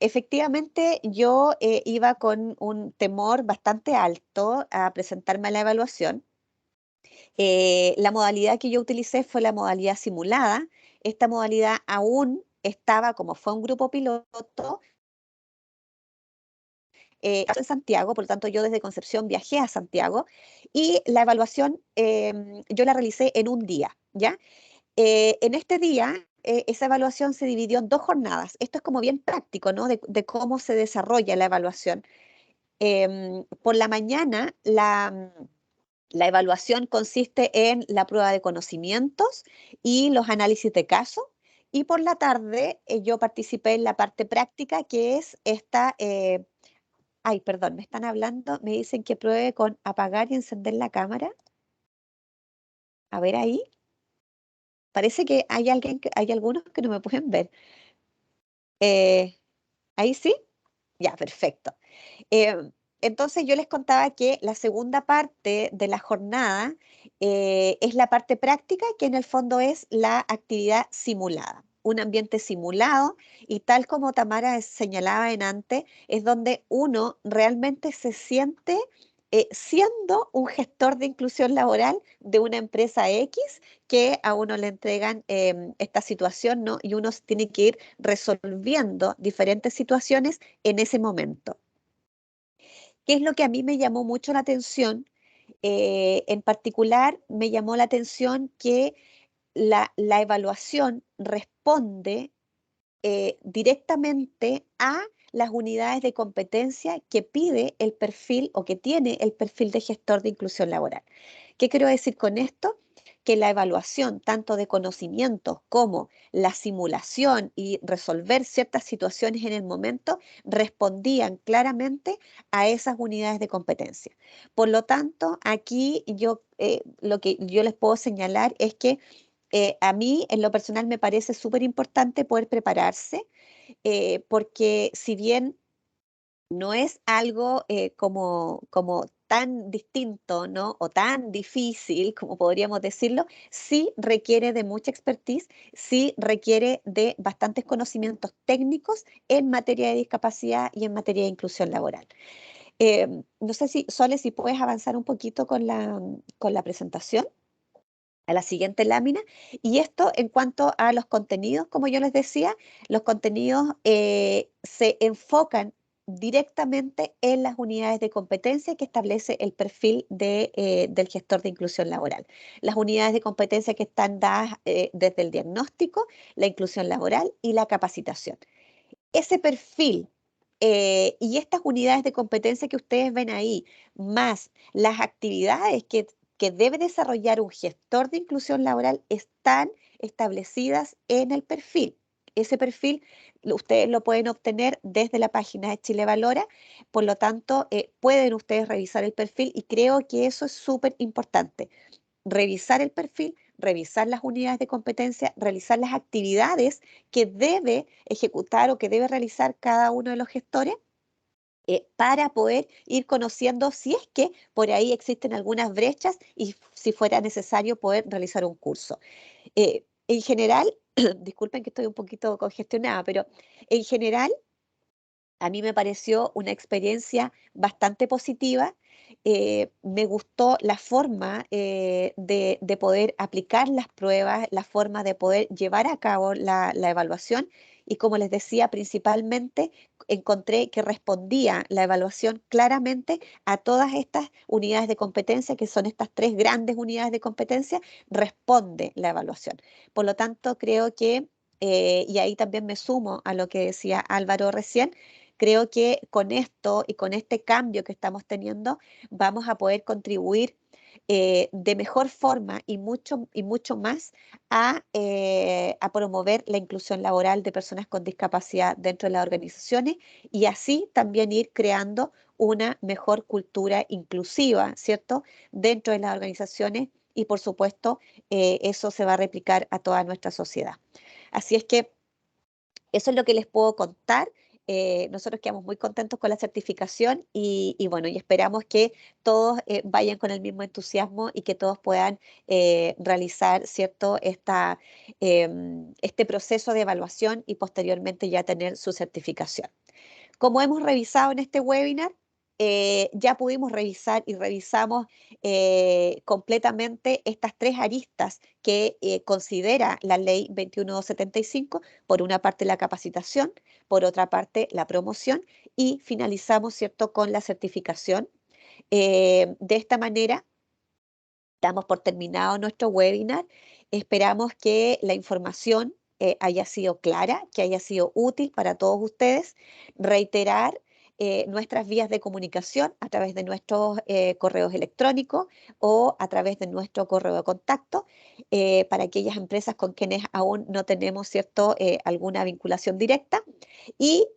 Speaker 1: Efectivamente, yo iba con un temor bastante alto a presentarme a la evaluación. La modalidad que yo utilicé fue la modalidad simulada. Esta modalidad aún estaba, como fue un grupo piloto, en Santiago, por lo tanto yo desde Concepción viajé a Santiago y la evaluación yo la realicé en un día, ¿ya? En este día, esa evaluación se dividió en dos jornadas. Esto es como bien práctico, ¿no? De cómo se desarrolla la evaluación. Por la mañana, la evaluación consiste en la prueba de conocimientos y los análisis de caso. Y por la tarde yo participé en la parte práctica, que es esta... ay, perdón, me están hablando, me dicen que pruebe con apagar y encender la cámara. A ver ahí. Parece que hay algunos que no me pueden ver. Eh, ahí sí. Ya, perfecto. Eh, entonces yo les contaba que la segunda parte de la jornada es la parte práctica, que en el fondo es la actividad simulada, un ambiente simulado y tal como Tamara señalaba en antes, es donde uno realmente se siente siendo un gestor de inclusión laboral de una empresa X que a uno le entregan esta situación, ¿no? Y uno tiene que ir resolviendo diferentes situaciones en ese momento. ¿Qué es lo que a mí me llamó mucho la atención? En particular, me llamó la atención que la evaluación responde directamente a las unidades de competencia que pide el perfil o que tiene el perfil de gestor de inclusión laboral. ¿Qué quiero decir con esto? Que la evaluación tanto de conocimientos como la simulación y resolver ciertas situaciones en el momento respondían claramente a esas unidades de competencia. Por lo tanto, aquí lo que yo les puedo señalar es que a mí, en lo personal, me parece súper importante poder prepararse, porque si bien no es algo como tan distinto, ¿no? O tan difícil, como podríamos decirlo, sí requiere de mucha expertise, sí requiere de bastantes conocimientos técnicos en materia de discapacidad y en materia de inclusión laboral. No sé si, Sole, si puedes avanzar un poquito con la presentación a la siguiente lámina. Y esto en cuanto a los contenidos, como yo les decía, los contenidos se enfocan directamente en las unidades de competencia que establece el perfil del gestor de inclusión laboral. Las unidades de competencia que están dadas desde el diagnóstico, la inclusión laboral y la capacitación. Ese perfil y estas unidades de competencia que ustedes ven ahí, más las actividades que debe desarrollar un gestor de inclusión laboral, están establecidas en el perfil. Ese perfil ustedes lo pueden obtener desde la página de Chile Valora, por lo tanto, pueden ustedes revisar el perfil y creo que eso es súper importante. Revisar el perfil, revisar las unidades de competencia, realizar las actividades que debe ejecutar o que debe realizar cada uno de los gestores para poder ir conociendo si es que por ahí existen algunas brechas y si fuera necesario poder realizar un curso. En general, disculpen que estoy un poquito congestionada, pero en general a mí me pareció una experiencia bastante positiva. Me gustó la forma de poder aplicar las pruebas, la forma de poder llevar a cabo la evaluación y, como les decía, principalmente encontré que respondía la evaluación claramente a todas estas unidades de competencia, que son estas 3 grandes unidades de competencia, responde la evaluación. Por lo tanto, creo que, y ahí también me sumo a lo que decía Álvaro recién, creo que con esto y con este cambio que estamos teniendo vamos a poder contribuir de mejor forma y mucho más a promover la inclusión laboral de personas con discapacidad dentro de las organizaciones y así también ir creando una mejor cultura inclusiva, ¿cierto?, dentro de las organizaciones y, por supuesto, eso se va a replicar a toda nuestra sociedad. Así es que eso es lo que les puedo contar. Nosotros quedamos muy contentos con la certificación y bueno, y esperamos que todos vayan con el mismo entusiasmo y que todos puedan realizar, ¿cierto?, este proceso de evaluación y posteriormente ya tener su certificación. Como hemos revisado en este webinar, ya pudimos revisar y revisamos completamente estas 3 aristas que considera la ley 21275, por una parte la capacitación, por otra parte la promoción y finalizamos, ¿cierto?, con la certificación. De esta manera, damos por terminado nuestro webinar. Esperamos que la información haya sido clara, que haya sido útil para todos ustedes. Reiterar nuestras vías de comunicación a través de nuestros correos electrónicos o a través de nuestro correo de contacto para aquellas empresas con quienes aún no tenemos, ¿cierto?, alguna vinculación directa. Y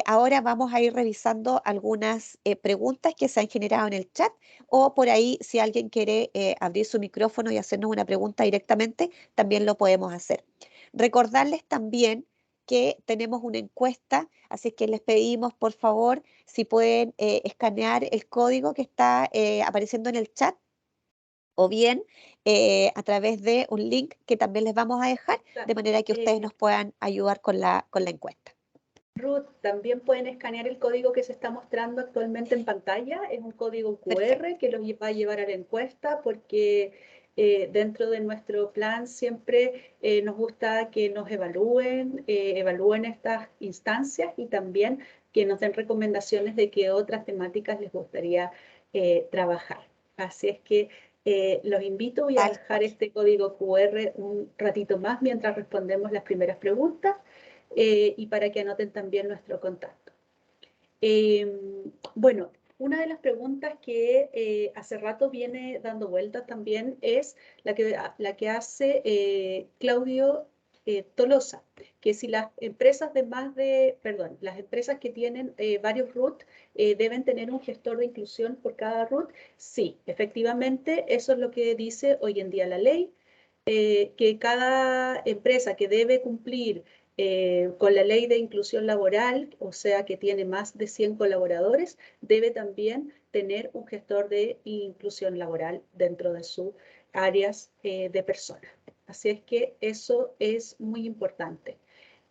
Speaker 1: ahora vamos a ir revisando algunas preguntas que se han generado en el chat o por ahí si alguien quiere abrir su micrófono y hacernos una pregunta directamente, también lo podemos hacer. Recordarles también que tenemos una encuesta, así que les pedimos por favor si pueden escanear el código que está apareciendo en el chat o bien a través de un link que también les vamos a dejar, de manera que ustedes nos puedan ayudar con la encuesta.
Speaker 3: Ruth, también pueden escanear el código que se está mostrando actualmente en pantalla. Es un código QR
Speaker 1: Perfecto.
Speaker 3: que los va a llevar a la encuesta porque dentro de nuestro plan siempre nos gusta que nos evalúen estas instancias y también que nos den recomendaciones de qué otras temáticas les gustaría trabajar. Así es que los invito, voy a dejar este código QR un ratito más mientras respondemos las primeras preguntas. Y para que anoten también nuestro contacto. Bueno, una de las preguntas que hace rato viene dando vueltas también es la que hace Claudio Tolosa, que si las empresas las empresas que tienen varios RUT deben tener un gestor de inclusión por cada RUT. Sí, efectivamente, eso es lo que dice hoy en día la ley, que cada empresa que debe cumplir con la ley de inclusión laboral, o sea que tiene más de 100 colaboradores, debe también tener un gestor de inclusión laboral dentro de sus áreas de personas. Así es que eso es muy importante.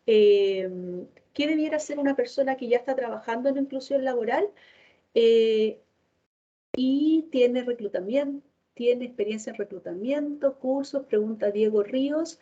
Speaker 3: ¿Qué debiera hacer una persona que ya está trabajando en inclusión laboral y tiene reclutamiento? Tiene experiencia en reclutamiento, cursos, pregunta Diego Ríos,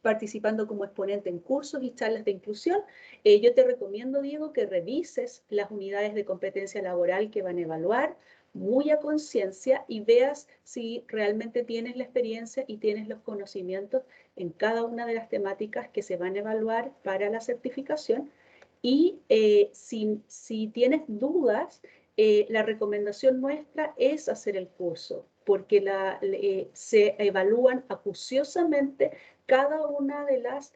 Speaker 3: participando como exponente en cursos y charlas de inclusión. Yo te recomiendo, Diego, que revises las unidades de competencia laboral que van a evaluar muy a conciencia y veas si realmente tienes la experiencia y tienes los conocimientos en cada una de las temáticas que se van a evaluar para la certificación. Y si tienes dudas, la recomendación nuestra es hacer el curso, porque se evalúan acuciosamente cada una de las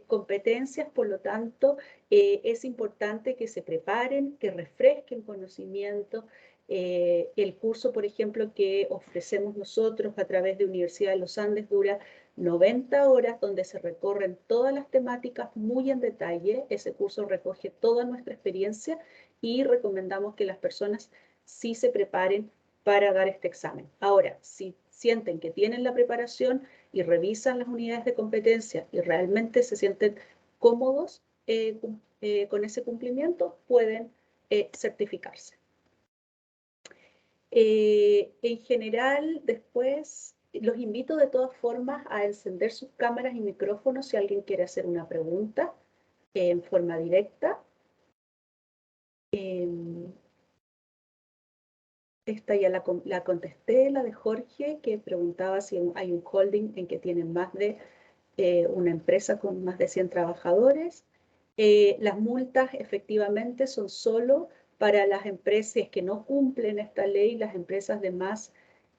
Speaker 3: competencias, por lo tanto, es importante que se preparen, que refresquen conocimiento. El curso, por ejemplo, que ofrecemos nosotros a través de Universidad de los Andes dura 90 horas donde se recorren todas las temáticas muy en detalle. Ese curso recoge toda nuestra experiencia y recomendamos que las personas sí se preparen para dar este examen. Ahora, si sienten que tienen la preparación y revisan las unidades de competencia y realmente se sienten cómodos con ese cumplimiento, pueden certificarse. En general, después, los invito de todas formas a encender sus cámaras y micrófonos si alguien quiere hacer una pregunta en forma directa. Esta ya la contesté, la de Jorge, que preguntaba si hay un holding en que tienen más de una empresa con más de 100 trabajadores. Las multas efectivamente son solo para las empresas que no cumplen esta ley, las empresas de más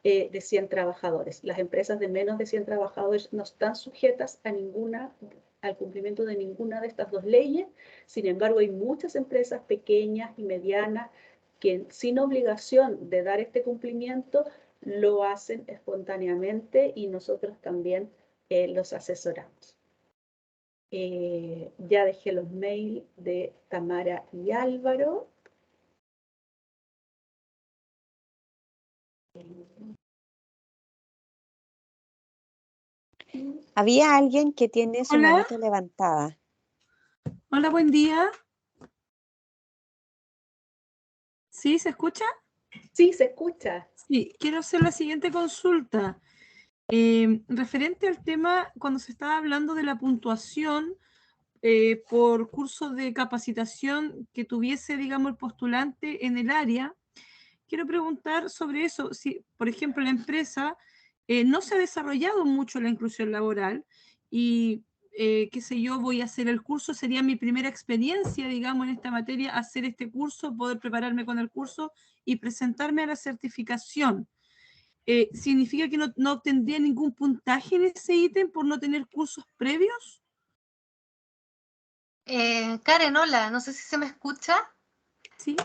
Speaker 3: de 100 trabajadores. Las empresas de menos de 100 trabajadores no están sujetas al cumplimiento de ninguna de estas dos leyes. Sin embargo, hay muchas empresas pequeñas y medianas que sin obligación de dar este cumplimiento lo hacen espontáneamente y nosotros también los asesoramos. Ya dejé los mails de Tamara y Álvaro.
Speaker 1: Había alguien que tiene su
Speaker 7: Hola.
Speaker 1: manito levantada.
Speaker 7: Hola, buen día. ¿Sí? ¿Se escucha?
Speaker 3: Sí, se escucha.
Speaker 7: Sí, quiero hacer la siguiente consulta. Referente al tema, cuando se estaba hablando de la puntuación por curso de capacitación que tuviese, digamos, el postulante en el área, quiero preguntar sobre eso. Si, por ejemplo, la empresa no se ha desarrollado mucho la inclusión laboral y, qué sé yo, voy a hacer el curso, sería mi primera experiencia, digamos, en esta materia, hacer este curso, poder prepararme con el curso y presentarme a la certificación. ¿Significa que no obtendría ningún puntaje en ese ítem por no tener cursos previos?
Speaker 5: Karen, hola, no sé si se me escucha.
Speaker 7: Sí.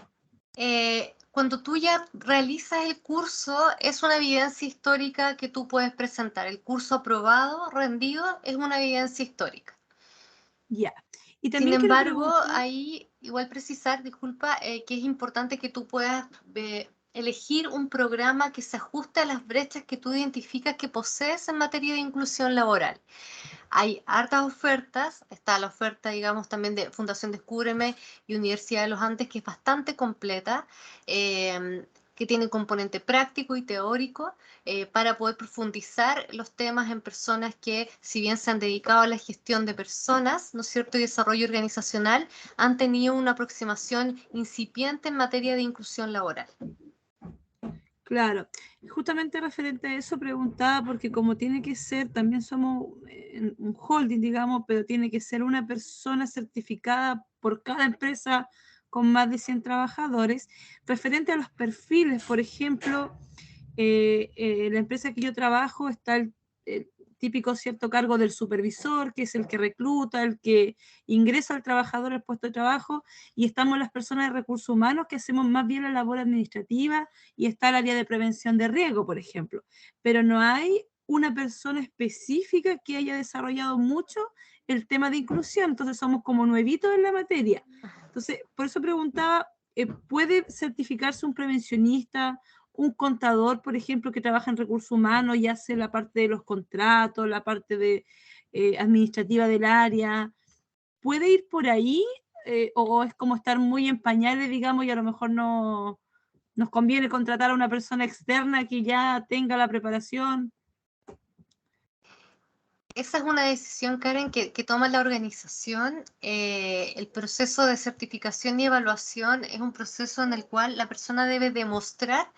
Speaker 5: Cuando tú ya realizas el curso, es una evidencia histórica que tú puedes presentar. El curso aprobado, rendido, es una evidencia histórica.
Speaker 7: Ya. Y
Speaker 5: Sin
Speaker 7: también quiero
Speaker 5: embargo,
Speaker 7: preguntar,
Speaker 5: ahí igual precisar, disculpa, que es importante que tú puedas elegir un programa que se ajuste a las brechas que tú identificas que posees en materia de inclusión laboral. Hay hartas ofertas, está la oferta, digamos, también de Fundación Descúbreme y Universidad de los Andes, que es bastante completa, que tiene componente práctico y teórico para poder profundizar los temas en personas que, si bien se han dedicado a la gestión de personas, ¿no es cierto?, y desarrollo organizacional, han tenido una aproximación incipiente en materia de inclusión laboral.
Speaker 7: claro, justamente referente a eso preguntaba, porque como tiene que ser, también somos un holding, digamos, pero tiene que ser una persona certificada por cada empresa con más de 100 trabajadores, referente a los perfiles, por ejemplo, la empresa que yo trabajo está el típico cierto cargo del supervisor, que es el que recluta, el que ingresa al trabajador al puesto de trabajo, y estamos las personas de recursos humanos que hacemos más bien la labor administrativa, y está el área de prevención de riesgo, por ejemplo. Pero no hay una persona específica que haya desarrollado mucho el tema de inclusión, entonces somos como nuevitos en la materia. Entonces, por eso preguntaba, ¿puede certificarse un prevencionista, un contador, por ejemplo, que trabaja en recursos humanos y hace la parte de los contratos, la parte de administrativa del área? ¿Puede ir por ahí o es como estar muy en pañales, digamos, y a lo mejor no nos conviene contratar a una persona externa que ya tenga la preparación?
Speaker 5: Esa es una decisión, Karen, que toma la organización. El proceso de certificación y evaluación es un proceso en el cual la persona debe demostrar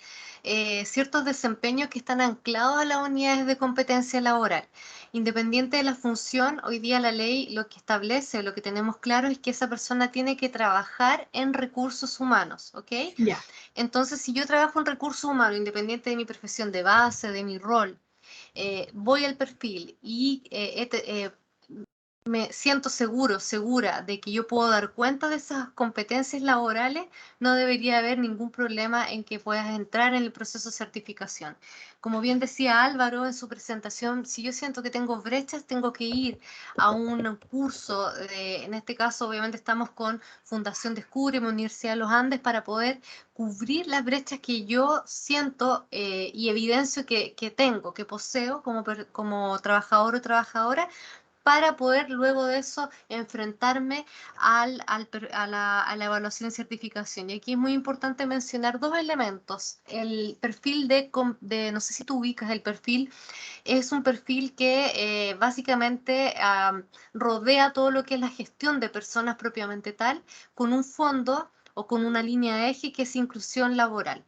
Speaker 5: ciertos desempeños que están anclados a las unidades de competencia laboral. Independiente de la función, hoy día la ley lo que establece, lo que tenemos claro es que esa persona tiene que trabajar en recursos humanos, ¿ok?
Speaker 7: Ya.
Speaker 5: Entonces, si yo trabajo en recursos humanos, independiente de mi profesión de base, de mi rol, voy al perfil y me siento segura de que yo puedo dar cuenta de esas competencias laborales, no debería haber ningún problema en que puedas entrar en el proceso de certificación. Como bien decía Álvaro en su presentación, si yo siento que tengo brechas, tengo que ir a un curso, en este caso obviamente estamos con Fundación Descúbreme, Universidad de los Andes, para poder cubrir las brechas que yo siento y evidencio que tengo, que poseo como trabajador o trabajadora, para poder luego de eso enfrentarme a la evaluación y certificación. Y aquí es muy importante mencionar dos elementos. El perfil no sé si tú ubicas el perfil, es un perfil que básicamente rodea todo lo que es la gestión de personas propiamente tal, con un fondo o con una línea de eje que es inclusión laboral.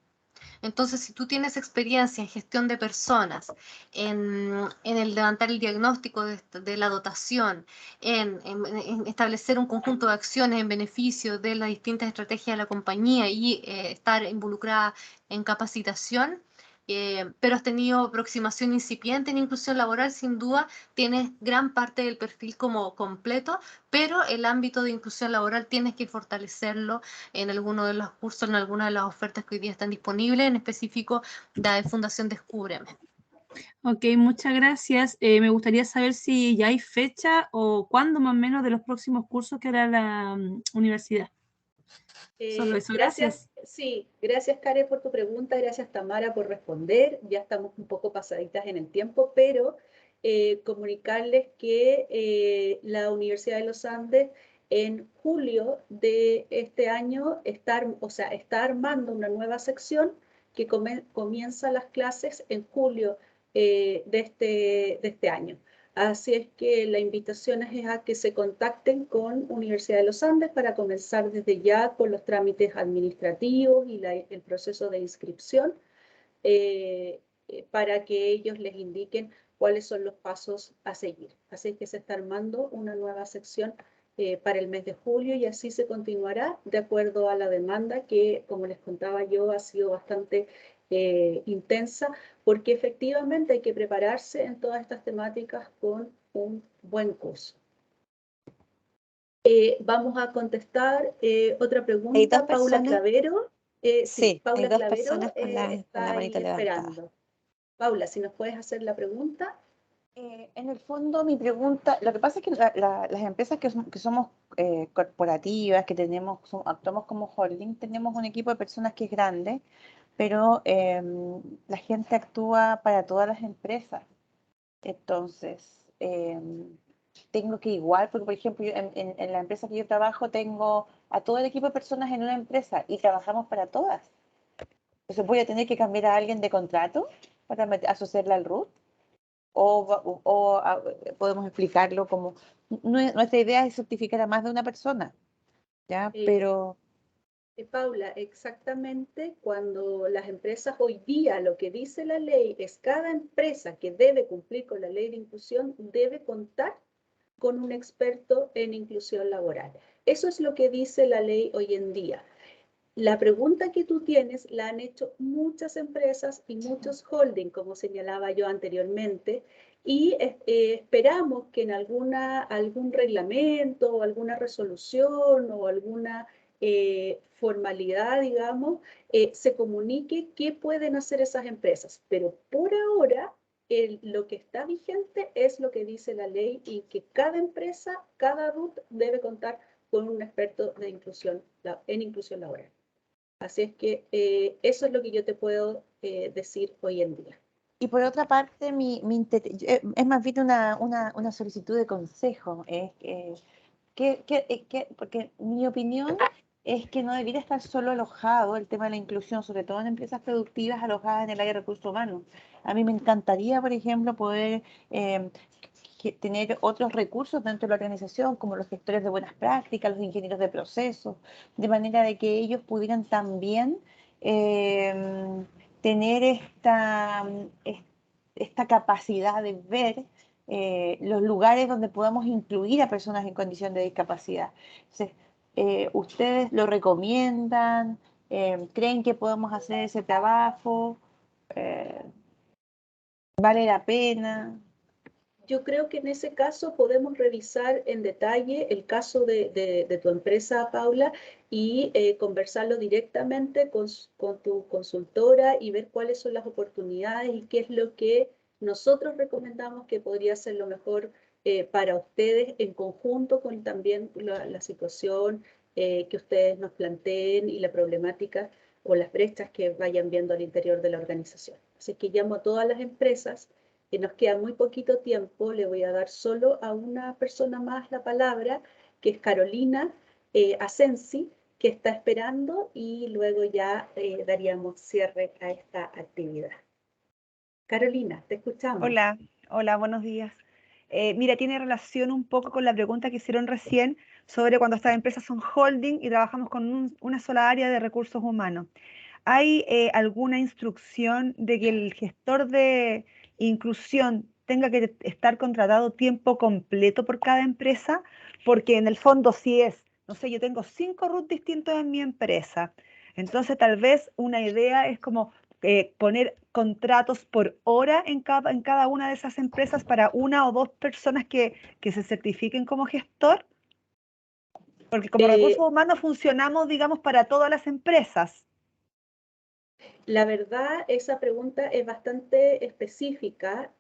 Speaker 5: Entonces, si tú tienes experiencia en gestión de personas, en el levantar el diagnóstico de la dotación, en establecer un conjunto de acciones en beneficio de las distintas estrategias de la compañía y estar involucrada en capacitación, pero has tenido aproximación incipiente en inclusión laboral, sin duda tienes gran parte del perfil como completo, pero el ámbito de inclusión laboral tienes que fortalecerlo en alguno de los cursos, en alguna de las ofertas que hoy día están disponibles, en específico la de Fundación Descúbreme.
Speaker 7: Ok, muchas gracias. Me gustaría saber si ya hay fecha o cuándo más o menos de los próximos cursos que hará la universidad. Solo eso, gracias.
Speaker 3: Sí, gracias Karen por tu pregunta, gracias Tamara por responder. Ya estamos un poco pasaditas en el tiempo, pero comunicarles que la Universidad de los Andes en julio de este año está armando una nueva sección que comienza las clases en julio de este año. Así es que la invitación es a que se contacten con Universidad de los Andes para comenzar desde ya con los trámites administrativos y el proceso de inscripción para que ellos les indiquen cuáles son los pasos a seguir. Así es que se está armando una nueva sección para el mes de julio y así se continuará de acuerdo a la demanda que, como les contaba yo, ha sido bastante intensa, porque efectivamente hay que prepararse en todas estas temáticas con un buen curso. Vamos a contestar otra pregunta, Paula Clavero.
Speaker 1: Sí,
Speaker 3: Paula
Speaker 1: hay dos
Speaker 3: Clavero
Speaker 1: personas con la
Speaker 3: está
Speaker 1: manito
Speaker 3: ahí
Speaker 1: levantada.
Speaker 3: esperando. Paula, si nos puedes hacer la pregunta.
Speaker 1: En el fondo, mi pregunta, lo que pasa es que las empresas que somos corporativas, que actuamos como holding, tenemos un equipo de personas que es grande, pero la gente actúa para todas las empresas. Entonces, tengo que igual, porque por ejemplo, yo en la empresa que yo trabajo, tengo a todo el equipo de personas en una empresa y trabajamos para todas. Entonces, voy a tener que cambiar a alguien de contrato para asociarla al RUT. Podemos explicarlo como nuestra idea es certificar a más de una persona, ¿ya? Pero
Speaker 3: Paula, exactamente cuando las empresas hoy día, lo que dice la ley es cada empresa que debe cumplir con la ley de inclusión debe contar con un experto en inclusión laboral. Eso es lo que dice la ley hoy en día. La pregunta que tú tienes la han hecho muchas empresas y muchos holding, como señalaba yo anteriormente, y esperamos que en algún reglamento o alguna resolución o alguna formalidad, digamos, se comunique qué pueden hacer esas empresas. Pero por ahora, lo que está vigente es lo que dice la ley y que cada empresa, cada RUT debe contar con un experto en inclusión laboral. Así es que eso es lo que yo te puedo decir hoy en día.
Speaker 1: y por otra parte, es más bien una solicitud de consejo. Porque mi opinión es que no debería estar solo alojado el tema de la inclusión, sobre todo en empresas productivas alojadas en el área de recursos humanos. A mí me encantaría, por ejemplo, poder tener otros recursos dentro de la organización, como los gestores de buenas prácticas, los ingenieros de procesos, de manera de que ellos pudieran también tener esta capacidad de ver los lugares donde podamos incluir a personas en condición de discapacidad. Entonces, ¿ustedes lo recomiendan? ¿Creen que podemos hacer ese trabajo? ¿Vale la pena?
Speaker 3: yo creo que en ese caso podemos revisar en detalle el caso de tu empresa, Paula, y conversarlo directamente con tu consultora y ver cuáles son las oportunidades y qué es lo que nosotros recomendamos que podría ser lo mejor para ustedes en conjunto con también la situación que ustedes nos planteen y la problemática o las brechas que vayan viendo al interior de la organización. Así que llamo a todas las empresas, que nos queda muy poquito tiempo, le voy a dar solo a una persona más la palabra, que es Carolina Asensi, que está esperando y luego ya daríamos cierre a esta actividad. Carolina, te escuchamos.
Speaker 8: Hola, hola, buenos días. Mira, tiene relación un poco con la pregunta que hicieron recién sobre cuando estas empresas son holding y trabajamos con una sola área de recursos humanos. ¿Hay alguna instrucción de que el gestor de inclusión tenga que estar contratado tiempo completo por cada empresa? Porque en el fondo si es, no sé, yo tengo 5 RUT distintos en mi empresa. Entonces tal vez una idea es como poner contratos por hora en cada una de esas empresas para una o dos personas que se certifiquen como gestor. Porque como recursos humanos funcionamos, digamos, para todas las empresas.
Speaker 3: La verdad, esa pregunta es bastante específica.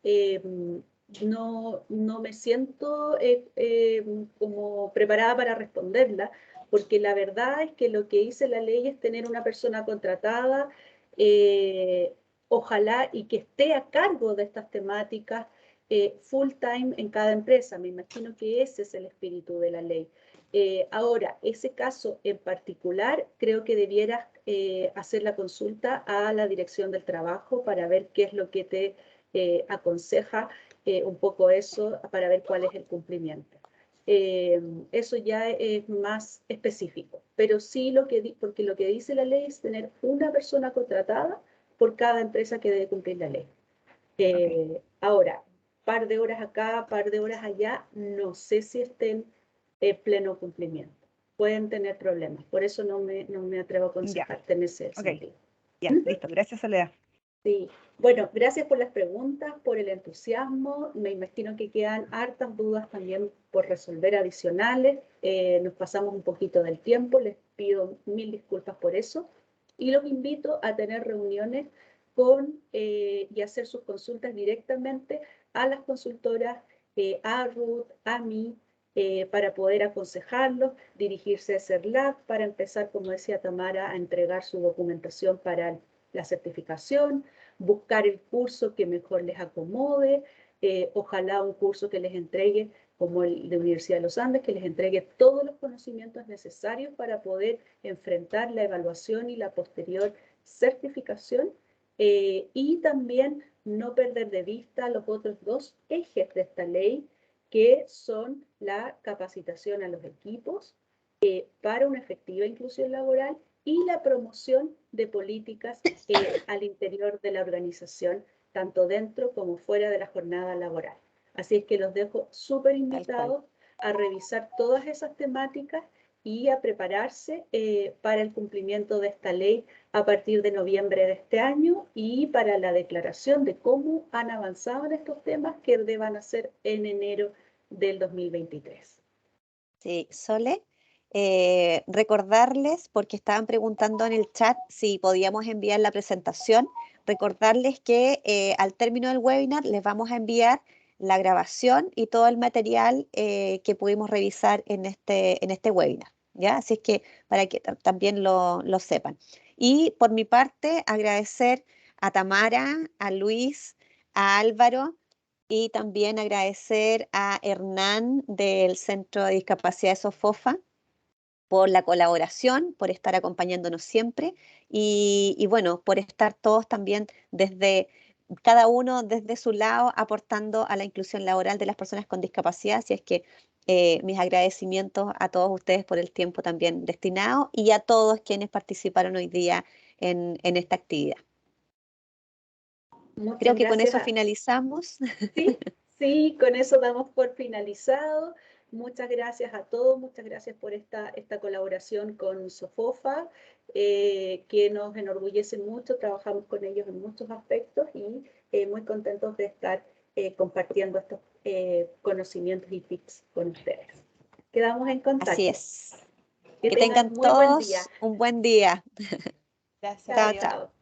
Speaker 3: No me siento como preparada para responderla, porque la verdad es que lo que dice la ley es tener una persona contratada, ojalá y que esté a cargo de estas temáticas full time en cada empresa. Me imagino que ese es el espíritu de la ley. Ahora, ese caso en particular, creo que debieras hacer la consulta a la Dirección del Trabajo para ver qué es lo que te aconseja un poco eso, para ver cuál es el cumplimiento. Eso ya es más específico, pero sí porque lo que dice la ley es tener una persona contratada por cada empresa que debe cumplir la ley. Ahora, par de horas acá, par de horas allá, no sé si estén en pleno cumplimiento. Pueden tener problemas, por eso no me atrevo a aconsejarte en ese sentido.
Speaker 8: Ya, listo. Gracias, Soledad.
Speaker 3: Sí, bueno, gracias por las preguntas, por el entusiasmo. Me imagino que quedan hartas dudas también por resolver adicionales. Nos pasamos un poquito del tiempo, les pido 1000 disculpas por eso. Y los invito a tener reuniones y hacer sus consultas directamente a las consultoras, a Ruth, a mí, para poder aconsejarlos, dirigirse a CERLAC para empezar, como decía Tamara, a entregar su documentación para la certificación, buscar el curso que mejor les acomode, ojalá un curso que les entregue, como el de Universidad de los Andes, que les entregue todos los conocimientos necesarios para poder enfrentar la evaluación y la posterior certificación, y también no perder de vista los otros dos ejes de esta ley, que son la capacitación a los equipos para una efectiva inclusión laboral y la promoción de políticas al interior de la organización, tanto dentro como fuera de la jornada laboral. Así es que los dejo súper invitados a revisar todas esas temáticas y a prepararse para el cumplimiento de esta ley a partir de noviembre de este año y para la declaración de cómo han avanzado en estos temas que deban hacer en enero del 2023.
Speaker 1: Sí, Sole, recordarles, porque estaban preguntando en el chat si podíamos enviar la presentación, recordarles que al término del webinar les vamos a enviar la grabación y todo el material que pudimos revisar en este webinar, ¿ya? Así es que para que también lo sepan. Y por mi parte, agradecer a Tamara, a Luis, a Álvaro, y también agradecer a Hernán del Centro de Discapacidad de Sofofa por la colaboración, por estar acompañándonos siempre y bueno, por estar todos también cada uno desde su lado aportando a la inclusión laboral de las personas con discapacidad. Así es que mis agradecimientos a todos ustedes por el tiempo también destinado y a todos quienes participaron hoy día en esta actividad.
Speaker 3: Muchas
Speaker 1: Creo que con
Speaker 3: gracias
Speaker 1: eso finalizamos.
Speaker 3: Sí, con eso damos por finalizado. Muchas gracias a todos, muchas gracias por esta colaboración con Sofofa, que nos enorgullece mucho, trabajamos con ellos en muchos aspectos y muy contentos de estar compartiendo estos conocimientos y tips con ustedes. Quedamos en contacto.
Speaker 1: Así es.
Speaker 3: Que
Speaker 1: Que tengan
Speaker 3: muy buen
Speaker 1: todos
Speaker 3: día.
Speaker 1: un buen día.
Speaker 8: Gracias.
Speaker 3: Chao,
Speaker 1: Chao, chao.
Speaker 3: chao.